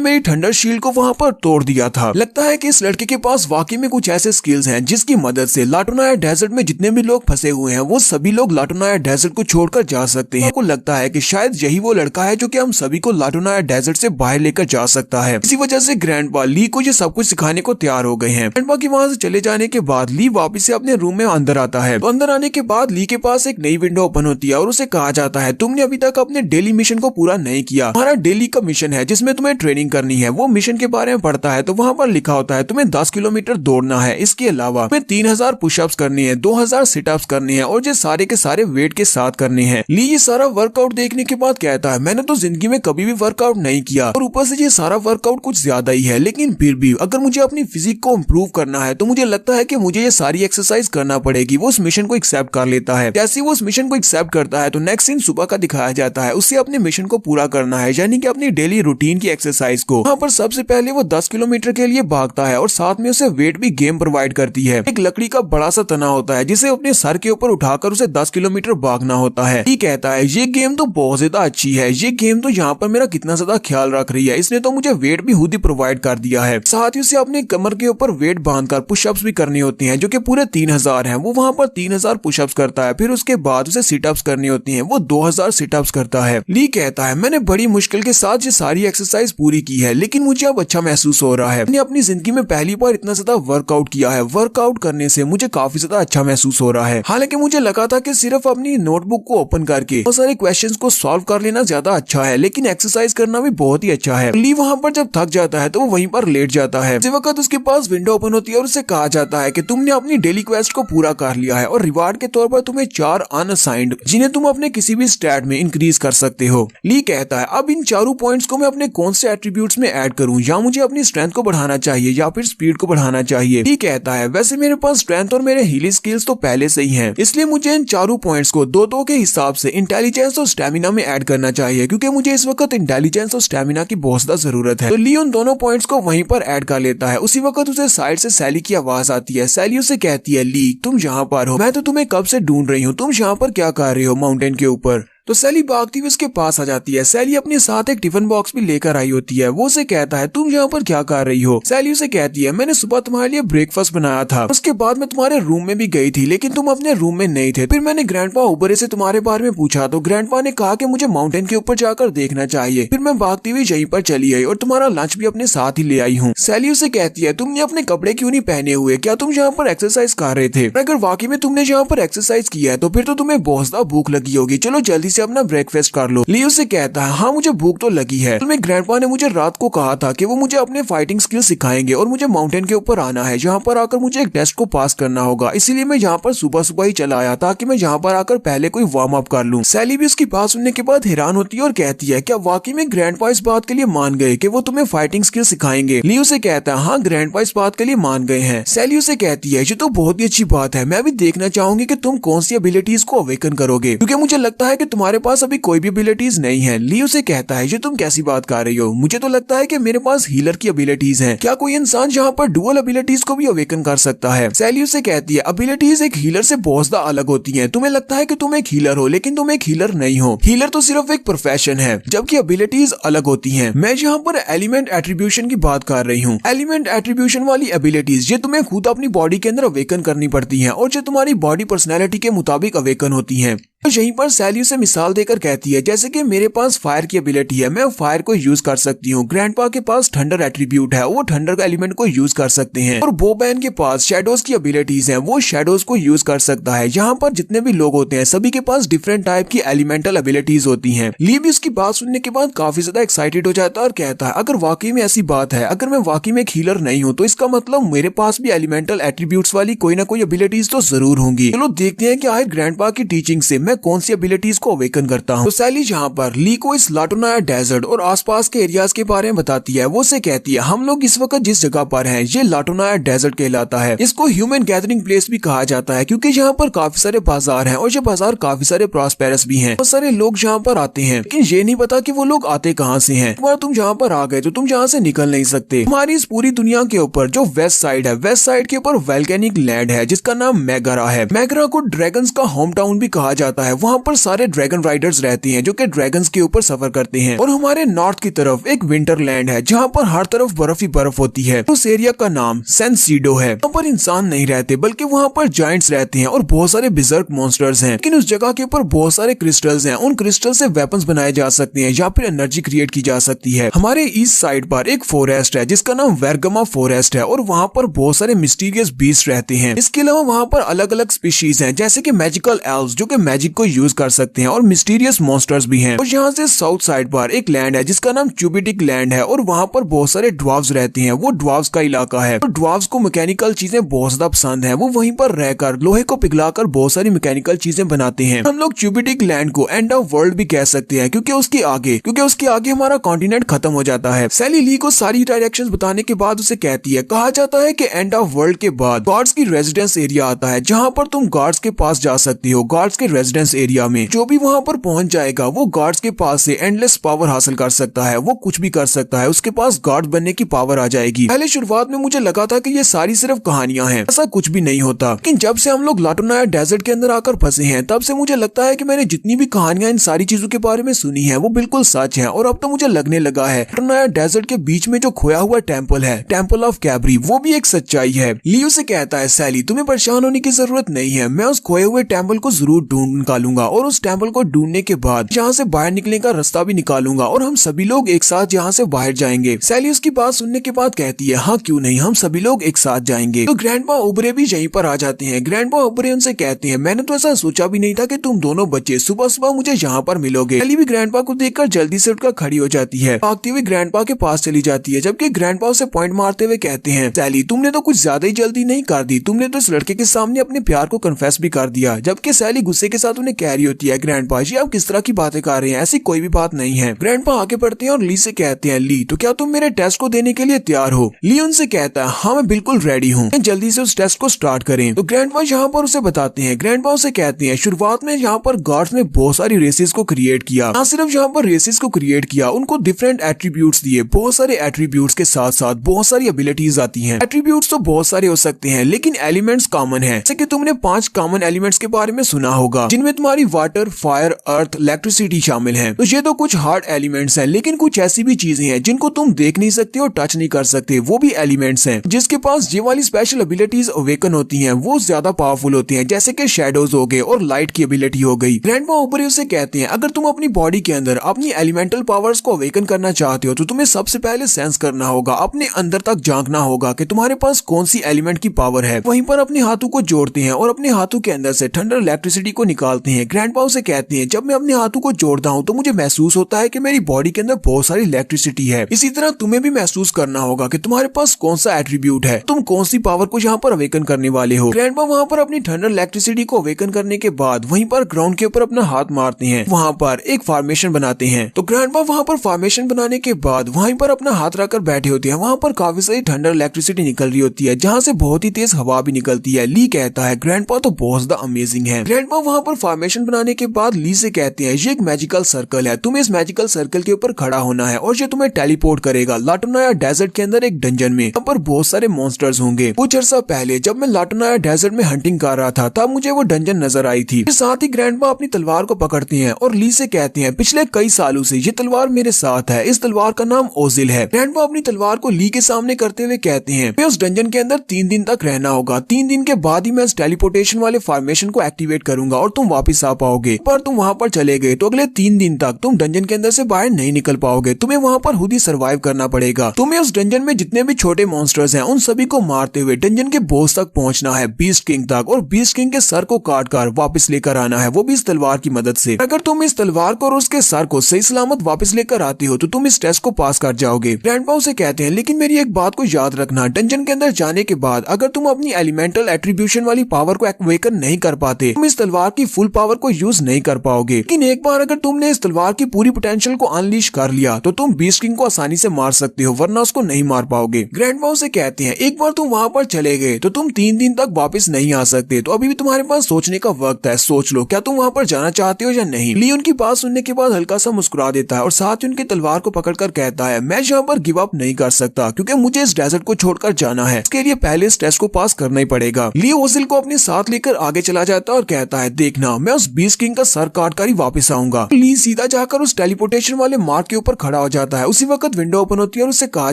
मेरी थंडर शील्ड को वहाँ पर तोड़ दिया था। लगता है कि इस लड़के के पास वाकई में कुछ ऐसे स्किल्स हैं जिसकी मदद से लाटोनाया डेजर्ट में जितने भी लोग फंसे हुए हैं वो सभी लोग लाटोनाया डेजर्ट को छोड़कर जा सकते हैं। आपको लगता है कि शायद यही वो लड़का है जो कि हम सभी को लाटोनाया डेजर्ट से बाहर लेकर जा सकता है। इसी वजह से ग्रैंडपा ली को ये सब कुछ सिखाने को तैयार हो गए हैं। ग्रैंडपा के वहाँ से चले जाने के बाद ली वापस से अपने रूम में अंदर आता है। तो अंदर आने के बाद ली के पास एक नई विंडो ओपन होती है और उसे कहा जाता है तुमने अभी तक अपने डेली मिशन को पूरा नहीं किया। हमारा डेली का मिशन है जिसमें तुम्हें ट्रेनिंग करनी है। वो मिशन के बारे में पढ़ता है तो वहाँ पर लिखा होता है तुम्हें 10 किलोमीटर दौड़ना है, इसके अलावा तुम्हें 3000 पुशअप्स करनी है, 2000 सिटअप्स करनी है और ये सारे के सारे वेट के साथ करने हैं। ली ये सारा वर्कआउट देखने के बाद कहता है मैंने तो जिंदगी में कभी भी वर्कआउट नहीं किया और ऊपर से ये सारा वर्कआउट कुछ ज्यादा ही है, लेकिन फिर भी अगर मुझे अपनी फिजिक को इम्प्रूव करना है तो मुझे लगता है कि मुझे ये सारी एक्सरसाइज करना पड़ेगी। वो उस मिशन को एक्सेप्ट कर लेता है। जैसे वो उस मिशन को एक्सेप्ट करता है तो नेक्स्ट सीन सुबह का दिखाया जाता है। उससे अपने मिशन को पूरा करना है, यानी कि अपनी डेली रूटीन की एक्सरसाइज को। वहाँ पर सबसे पहले वो 10 किलोमीटर के लिए भागता है और साथ में उसे वेट भी गेम प्रोवाइड करती है। एक लकड़ी का बड़ा सा तना होता है जिसे अपने सर के ऊपर उठाकर उसे 10 किलोमीटर भागना होता है। ये कहता है ये गेम तो बहुत ज्यादा अच्छी है, ये गेम तो यहाँ पर मेरा कितना ज्यादा ख्याल रख रही है, इसने तो मुझे वेट भी खुद ही प्रोवाइड कर दिया है। साथ ही उसे अपने कमर के ऊपर वेट बांधकर पुशअप्स भी करनी होती हैं जो कि पूरे 3000 हैं। वो वहाँ पर 3000 पुशअप्स करता है। फिर उसके बाद उसे सिटअप्स करनी होती हैं, वो 2000 सिटअप्स करता है। ली कहता है मैंने बड़ी मुश्किल के साथ ये सारी एक्सरसाइज पूरी की है, लेकिन मुझे अब अच्छा महसूस हो रहा है। मैंने अपनी जिंदगी में पहली बार इतना ज्यादा वर्कआउट किया है। वर्कआउट करने से मुझे काफी ज्यादा अच्छा महसूस हो रहा है। हालांकि मुझे लगा था कि सिर्फ अपनी नोटबुक को ओपन करके बहुत सारे क्वेश्चंस को सॉल्व कर लेना ज्यादा अच्छा है, लेकिन एक्सरसाइज करना भी बहुत ही अच्छा है। ली वहाँ पर जब थक जाता है तो वो वहीं पर लेट जाता है। इसी वक्त उसके पास विंडो ओपन होती है और उसे कहा जाता है कि तुमने अपनी डेली क्वेस्ट को पूरा कर लिया है और रिवार्ड के तौर पर तुम्हें 4 अनअसाइंड जिन्हें तुम अपने किसी भी स्टैट में इंक्रीज कर सकते हो। ली कहता है अब इन चारों पॉइंट्स को मैं अपने कौन से एट्रीब्यूट्स में ऐड करूं, या मुझे अपनी स्ट्रेंथ को बढ़ाना चाहिए या फिर स्पीड को बढ़ाना चाहिए। ली कहता है वैसे मेरे पास स्ट्रेंथ और मेरे हीलिंग स्किल्स तो पहले से ही हैं, इसलिए मुझे इन चारों पॉइंट्स को 2-2 के हिसाब से इंटेलिजेंस और स्टेमिना में ऐड करना चाहिए, क्योंकि मुझे इस वक्त इंटेलिजेंस और स्टेमिना की बहुत ज्यादा जरूरत है। तो ली उन दोनों पॉइंट्स को वहीं पर ऐड कर लेता है। उसी वक्त उसे साइड से सैली की आवाज आती है। सैली उसे कहती है ली तुम यहाँ पर हो, मैं तो तुम्हें कब से ढूंढ रही हूँ, तुम यहाँ पर क्या कर रहे हो माउंटेन के ऊपर। तो सैली भागती हुई उसके पास आ जाती है। सैली अपने साथ एक टिफिन बॉक्स भी लेकर आई होती है। वो उसे कहता है तुम यहाँ पर क्या कर रही हो। सैली उसे कहती है मैंने सुबह तुम्हारे लिए ब्रेकफास्ट बनाया था, उसके बाद मैं तुम्हारे रूम में भी गई थी, लेकिन तुम अपने रूम में नहीं थे। फिर मैंने ग्रैंडपा ओबरे से तुम्हारे बारे में पूछा तो ग्रैंडपा ने कहा कि मुझे माउंटेन के ऊपर जाकर देखना चाहिए। फिर मैं भागती हुई यहीं पर चली आई और तुम्हारा लंच भी अपने साथ ही ले आई हूँ। सैली उसे कहती है तुमने अपने कपड़े क्यों नहीं पहने हुए, क्या तुम यहाँ पर एक्सरसाइज कर रहे थे। अगर वाकई में तुमने यहाँ पर एक्सरसाइज किया है तो फिर तो तुम्हें बहुत ज्यादा भूख लगी होगी, चलो जल्दी से अपना ब्रेकफास्ट कर लो। ली उसे कहता है हाँ मुझे भूख तो लगी है। मैं ग्रैंडपा ने मुझे रात को कहा था कि वो मुझे अपने फाइटिंग स्किल सिखाएंगे और मुझे माउंटेन के ऊपर आना है, जहाँ पर आकर मुझे एक टेस्ट को पास करना होगा, इसीलिए मैं यहाँ पर सुबह सुबह ही चला आया ताकि मैं यहाँ पर आकर पहले कोई वार्म अप कर लूँ। सैली भी उसकी बात सुनने के बाद हैरान होती है और कहती है क्या वाकई में ग्रैंडपा इस बात के लिए मान गए कि वो तुम्हें फाइटिंग स्किल सिखाएंगे। ली उसे कहता है हाँ ग्रैंडपा इस बात के लिए मान गए हैं। सैली उसे कहती है ये तो बहुत ही अच्छी बात है, मैं भी देखना चाहूंगी कि तुम कौन सी एबिलिटीज को अवेकन करोगे, क्योंकि मुझे लगता है कि तुम्हारे पास अभी कोई भी एबिलिटीज नहीं है। ली उसे कहता है ये तुम कैसी बात कर रही हो, मुझे तो लगता है कि मेरे पास हीलर की एबिलिटीज हैं। क्या कोई इंसान यहाँ पर डुअल एबिलिटीज को भी अवेकन कर सकता है। सैली उसे कहती है एबिलिटीज एक हीलर से बहुत ज्यादा अलग होती हैं। तुम्हें लगता है कि तुम एक हीलर हो, लेकिन तुम एक हीलर नहीं हो। हीलर तो सिर्फ एक प्रोफेशन है, जबकि एबिलिटीज अलग होती हैं। मैं यहाँ पर एलिमेंट एट्रीब्यूशन की बात कर रही हूँ। एलिमेंट एट्रीब्यूशन वाली एबिलिटीज ये तुम्हें खुद अपनी बॉडी के अंदर अवेकन करनी पड़ती है और जो तुम्हारी बॉडी पर्सनैलिटी के मुताबिक अवेकन होती है। तो यहीं पर सैली उसे मिसाल देकर कहती है जैसे कि मेरे पास फायर की एबिलिटी है, मैं फायर को यूज कर सकती हूँ। ग्रैंडपा के पास थंडर एट्रीब्यूट है, वो थंडर का एलिमेंट को यूज कर सकते हैं। और बोबैन के पास शैडोज की एबिलिटीज हैं, वो शैडोज को यूज कर सकता है। यहाँ पर जितने भी लोग होते हैं सभी के पास डिफरेंट टाइप की एलिमेंटल एबिलिटीज होती हैं। ली भी उसकी बात सुनने के बाद काफी ज्यादा एक्साइटेड हो जाता है और कहता है अगर वाकई में ऐसी बात है, अगर मैं वाकई में एक हीलर नहीं हूँ तो इसका मतलब मेरे पास भी एलिमेंटल एट्रीब्यूट्स वाली कोई ना कोई एबिलिटीज तो जरूर होंगी। चलो देखते हैं कि आखिर ग्रैंडपा की टीचिंग से मैं कौन सी एबिलिटीज को अवेकन करता हूँ। तो सैली यहाँ पर ली को इस लाटोनाया डेजर्ट और आसपास के एरियाज के बारे में बताती है। वो से कहती है हम लोग इस वक्त जिस जगह पर हैं ये लाटोनाया डेजर्ट कहलाता है। इसको ह्यूमन गैदरिंग प्लेस भी कहा जाता है क्योंकि यहाँ पर काफी सारे बाजार हैं और ये बाजार काफी सारे प्रॉस्पेरस भी हैं। बहुत सारे लोग यहाँ पर आते हैं लेकिन ये नहीं पता कि वो लोग आते कहाँ से हैं। तुम जहाँ पर आ गए तो तुम यहाँ से निकल नहीं सकते। हमारी इस पूरी दुनिया के ऊपर जो वेस्ट साइड है, वेस्ट साइड के ऊपर वोल्केनिक लैंड है जिसका नाम मेगारा है। मेगारा को ड्रैगन्स का होम टाउन भी कहा जाता है। वहाँ पर सारे ड्रैगन राइडर्स रहते हैं जो कि ड्रैगन्स के ऊपर सफर करते हैं। और हमारे नॉर्थ की तरफ एक विंटर लैंड है जहाँ पर हर तरफ बर्फ ही बर्फ होती है। उस एरिया का नाम सेंसीडो है। वहाँ पर इंसान नहीं रहते बल्कि वहाँ पर जायंट्स रहते हैं और बहुत सारे बिजर्क मॉन्स्टर्स हैं। लेकिन उस जगह के ऊपर बहुत सारे क्रिस्टल्स हैं। उन क्रिस्टल से वेपन्स बनाए जा सकते हैं या फिर एनर्जी क्रिएट की जा सकती है। हमारे ईस्ट साइड पर एक फॉरेस्ट है जिसका नाम वेरगमा फॉरेस्ट है और वहाँ पर बहुत सारे मिस्टीरियस बीस्ट रहते हैं। इसके अलावा वहाँ पर अलग अलग स्पीशीज हैं जैसे कि मैजिकल एल्व्स जो कि मैजिक को यूज कर सकते हैं और मिस्टीरियस मॉन्स्टर्स भी हैं। और यहाँ से साउथ साइड पर एक लैंड है जिसका नाम चुबिटिक लैंड है और वहाँ पर बहुत सारे ड्वार्व्स रहते हैं। वो ड्वार्व्स का इलाका है। और ड्वार्व्स को मैकेनिकल चीजें बहुत ज्यादा पसंद है। वो वहीं पर रहकर लोहे को पिघलाकर बहुत सारी मैकेनिकल चीजें बनाते हैं। हम लोग चुबिटिक लैंड को एंड ऑफ वर्ल्ड भी कह सकते हैं क्योंकि उसके आगे हमारा कॉन्टिनेंट खत्म हो जाता है। सैली ली को सारी डायरेक्शंस बताने के बाद उसे कहती है कहा जाता है कि एंड ऑफ वर्ल्ड के बाद गॉड्स की रेजिडेंस एरिया आता है जहाँ पर तुम गॉड्स के पास जा सकती हो। गॉड्स के रेजिडेंस एरिया में जो भी वहाँ पर पहुंच जाएगा वो गॉड्स के पास से एंडलेस पावर हासिल कर सकता है। वो कुछ भी कर सकता है, उसके पास गॉड बनने की पावर आ जाएगी। पहले शुरुआत में मुझे लगा था कि ये सारी सिर्फ कहानियां हैं, ऐसा कुछ भी नहीं होता। लेकिन जब से हम लोग लाटोनाया डेजर्ट के अंदर आकर फंसे हैं तब से मुझे लगता है कि मैंने जितनी भी कहानियां इन सारी चीजों के बारे में सुनी है वो बिल्कुल सच है। और अब तो मुझे लगने लगा है लाटोनाया डेजर्ट के बीच में जो खोया हुआ टेम्पल है, टेम्पल ऑफ कैबरी, वो भी एक सच्चाई है। लियो से कहता है सैली तुम्हें परेशान होने की जरूरत नहीं है, मैं उस खोए हुए टेम्पल को जरूर ढूंढ निकालूंगा और उस टेम्पल को ढूंढने के बाद यहाँ से बाहर निकलने का रास्ता भी निकालूंगा और हम सभी लोग एक साथ यहाँ से बाहर जाएंगे। सैली उसकी बात सुनने के बाद कहती है हाँ क्यों नहीं, हम सभी लोग एक साथ जाएंगे। तो ग्रैंडपा ओबरे भी यहीं पर आ जाते हैं। ग्रैंडपा ओबरे उनसे कहते हैं मैंने तो ऐसा सोचा भी नहीं था कि तुम दोनों बच्चे सुबह सुबह मुझे यहाँ पर मिलोगे। सैली भी ग्रैंडपा को देखकर जल्दी से उठकर खड़ी हो जाती है, भागती हुई ग्रैंडपा के पास चली जाती है। जबकि ग्रैंडपा उसे पॉइंट मारते हुए कहते हैं सैली तुमने तो कुछ ज्यादा ही जल्दी नहीं कर दी, तुमने तो इस लड़के के सामने अपने प्यार को कन्फेस भी कर दिया। जबकि सैली गुस्से के साथ उन्हें कह रही होती है ग्रैंडपा जी आप किस तरह की बातें कर रहे हैं, ऐसी कोई भी बात नहीं है। ग्रैंडपा आगे बढ़ते हैं और ली से कहते हैं ली तो क्या तुम मेरे टेस्ट को देने के लिए तैयार हो। ली उनसे कहता है हाँ मैं बिल्कुल रेडी हूँ, जल्दी से उस टेस्ट को स्टार्ट करें। तो ग्रैंडपा यहाँ पर उसे बताते हैं, ग्रैंडपा उसे कहते हैं शुरुआत में यहाँ पर गॉड्स ने बहुत सारी रेसेस को क्रिएट किया। ना सिर्फ यहाँ पर रेसेस को क्रिएट किया, उनको डिफरेंट एट्रीब्यूट्स दिए। बहुत सारे एट्रीब्यूट्स के साथ साथ बहुत सारी एबिलिटीज आती हैं। एट्रीब्यूट्स तो बहुत सारे हो सकते हैं लेकिन एलिमेंट्स कॉमन है। जैसे कि तुमने 5 कॉमन एलिमेंट्स के बारे में सुना होगा जिनमें तुम्हारी वाटर, फायर, अर्थ, इलेक्ट्रिसिटी शामिल है। तो ये तो कुछ हार्ड एलिमेंट्स हैं लेकिन कुछ ऐसी भी चीजें हैं जिनको तुम देख नहीं सकते और टच नहीं कर सकते, वो भी एलिमेंट्स हैं। जिसके पास ये वाली स्पेशल एबिलिटीज अवेकन होती हैं वो ज्यादा पावरफुल होती हैं, जैसे कि शैडोज हो गए और लाइट की एबिलिटी हो गई। ग्रैंडपा ओबरे उसे कहते हैं अगर तुम अपनी बॉडी के अंदर अपनी एलिमेंटल पावर्स को अवेकन करना चाहते हो तो तुम्हें सबसे पहले सेंस करना होगा, अपने अंदर तक झांकना होगा कि तुम्हारे पास कौन सी एलिमेंट की पावर है। वहीं पर अपने हाथों को जोड़ते हैं और अपने हाथों के अंदर से ठंडर इलेक्ट्रिसिटी को निकालते हैं। ग्रैंडपा उसे कहते हैं जब मैं अपने हाथों को जोड़ता हूँ तो मुझे महसूस होता है कि मेरी बॉडी के अंदर बहुत सारी इलेक्ट्रिसिटी है। इसी तरह तुम्हें भी महसूस करना होगा कि तुम्हारे पास कौन सा एट्रीब्यूट है, तुम कौन सी पावर को यहाँ पर अवेकन करने वाले हो। ग्रैंडपा वहाँ पर अपनी ठंडर इलेक्ट्रिसिटी को अवेकन करने के बाद वहीं पर ग्राउंड के ऊपर अपना हाथ मारते हैं, वहाँ पर एक फॉर्मेशन बनाते हैं। तो ग्रैंडपा वहाँ पर फॉर्मेशन बनाने के बाद वहीं पर अपना हाथ रखकर बैठे होते हैं। वहाँ पर काफी सारी ठंडर इलेक्ट्रिसिटी निकल रही होती है जहाँ से बहुत ही तेज हवा भी निकलती है। ली कहता है ग्रैंडपा तो बहुत ज्यादा अमेजिंग है। ग्रैंडपा वहाँ पर फॉर्मेशन बनाने के बाद ली से कहते हैं ये एक मैजिकल सर्कल है, तुम्हें इस मैजिकल सर्कल के ऊपर खड़ा होना है और ये तुम्हें टेलीपोर्ट करेगा लाटोनाया डेजर्ट के अंदर एक डंजन में। यहाँ पर बहुत सारे मॉन्स्टर्स होंगे। कुछ अर्सा पहले जब मैं लाटोनाया डेजर्ट में हंटिंग कर रहा था तब मुझे वो डंजन नजर आई थी। साथ ही ग्रैंडपा अपनी तलवार को पकड़ते हैं और ली से कहते हैं पिछले कई सालों से ये तलवार मेरे साथ है, इस तलवार का नाम ओजिल है। ग्रैंडपा अपनी तलवार को ली के सामने करते हुए कहते हैं मैं उस डंजन के अंदर 3 दिन तक रहना होगा, 3 दिन के बाद ही मैं इस टेलीपोर्टेशन वाले फॉर्मेशन को एक्टिवेट करूंगा और तुम तुम वापस आ पाओगे। पर तुम वहाँ पर चले गए तो अगले 3 दिन तक तुम डंजन के अंदर से बाहर नहीं निकल पाओगे। तुम्हें वहाँ पर खुद ही सर्वाइव करना पड़ेगा। तुम्हें उस डंजन में जितने भी छोटे मॉन्स्टर्स हैं उन सभी को मारते हुए डंजन के बॉस तक पहुंचना है, बीस्ट किंग तक, और बीस्ट किंग के सर को काट कर वापस लेकर आना है, वो भी इस तलवार की मदद से। अगर तुम इस तलवार को और उसके सर को सही सलामत वापस लेकर आती हो तो तुम इस टेस्ट को पास कर जाओगे। ग्रैंडपा उसे कहते हैं लेकिन मेरी एक बात को याद रखना, डंजन के अंदर जाने के बाद अगर तुम अपनी एलिमेंटल एट्रीब्यूशन वाली पावर को एक्टिवेट नहीं कर पाते तुम इस तलवार की फुल पावर को यूज नहीं कर पाओगे। लेकिन एक बार अगर तुमने इस तलवार की पूरी पोटेंशियल को अनलीश कर लिया तो तुम बीस्ट किंग को आसानी से मार सकते हो, वरना उसको नहीं मार पाओगे। ग्रैंडपा उसे कहते हैं एक बार तुम वहाँ पर चले गए तो तुम 3 दिन तक वापस नहीं आ सकते, तो अभी भी तुम्हारे पास सोचने का वक्त है। सोच लो क्या तुम वहाँ पर जाना चाहते हो या नहीं। ली उनकी बात सुनने के बाद हल्का सा मुस्कुरा देता है और साथ ही उनकी तलवार को पकड़कर कहता है मैं यहाँ पर गिव अप नहीं कर सकता क्योंकि मुझे इस डेजर्ट को छोड़कर जाना है। इसके लिए पहले इस टेस्ट को पास करना ही पड़ेगा। ली ओसिल को अपने साथ लेकर आगे चला जाता है और कहता है देखना मैं उस बीस्ट किंग का सर काट कर ही वापस आऊंगा। ली सीधा जाकर उस टेलीपोर्टेशन वाले मार्ग के ऊपर खड़ा हो जाता है। उसी वक्त विंडो ओपन होती है और उससे कहा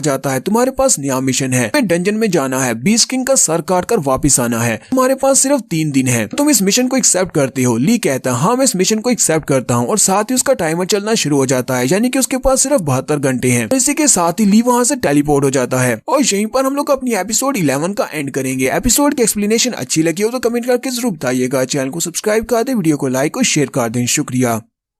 जाता है तुम्हारे पास नया मिशन है, डंजन में जाना है, बीस्ट किंग का सर काट कर वापिस आना है, तुम्हारे पास सिर्फ 3 दिन है, तुम इस मिशन को एक्सेप्ट करते हो। ली कहता है हाँ मैं इस मिशन को एक्सेप्ट करता हूँ, और साथ ही उसका टाइमर चलना शुरू हो जाता है, यानी कि उसके पास सिर्फ 72 घंटे हैं। इसी के साथ ही ली वहाँ से टेलीपोर्ट हो जाता है और यहीं पर हम लोग अपनी एपिसोड 11 का एंड करेंगे। एपिसोड की एक्सप्लेनेशन अच्छी लगी हो तो कमेंट करके जरूर बताइएगा। चैनल को सब्सक्राइब कर दे, वीडियो को लाइक और शेयर कर दें। शुक्रिया।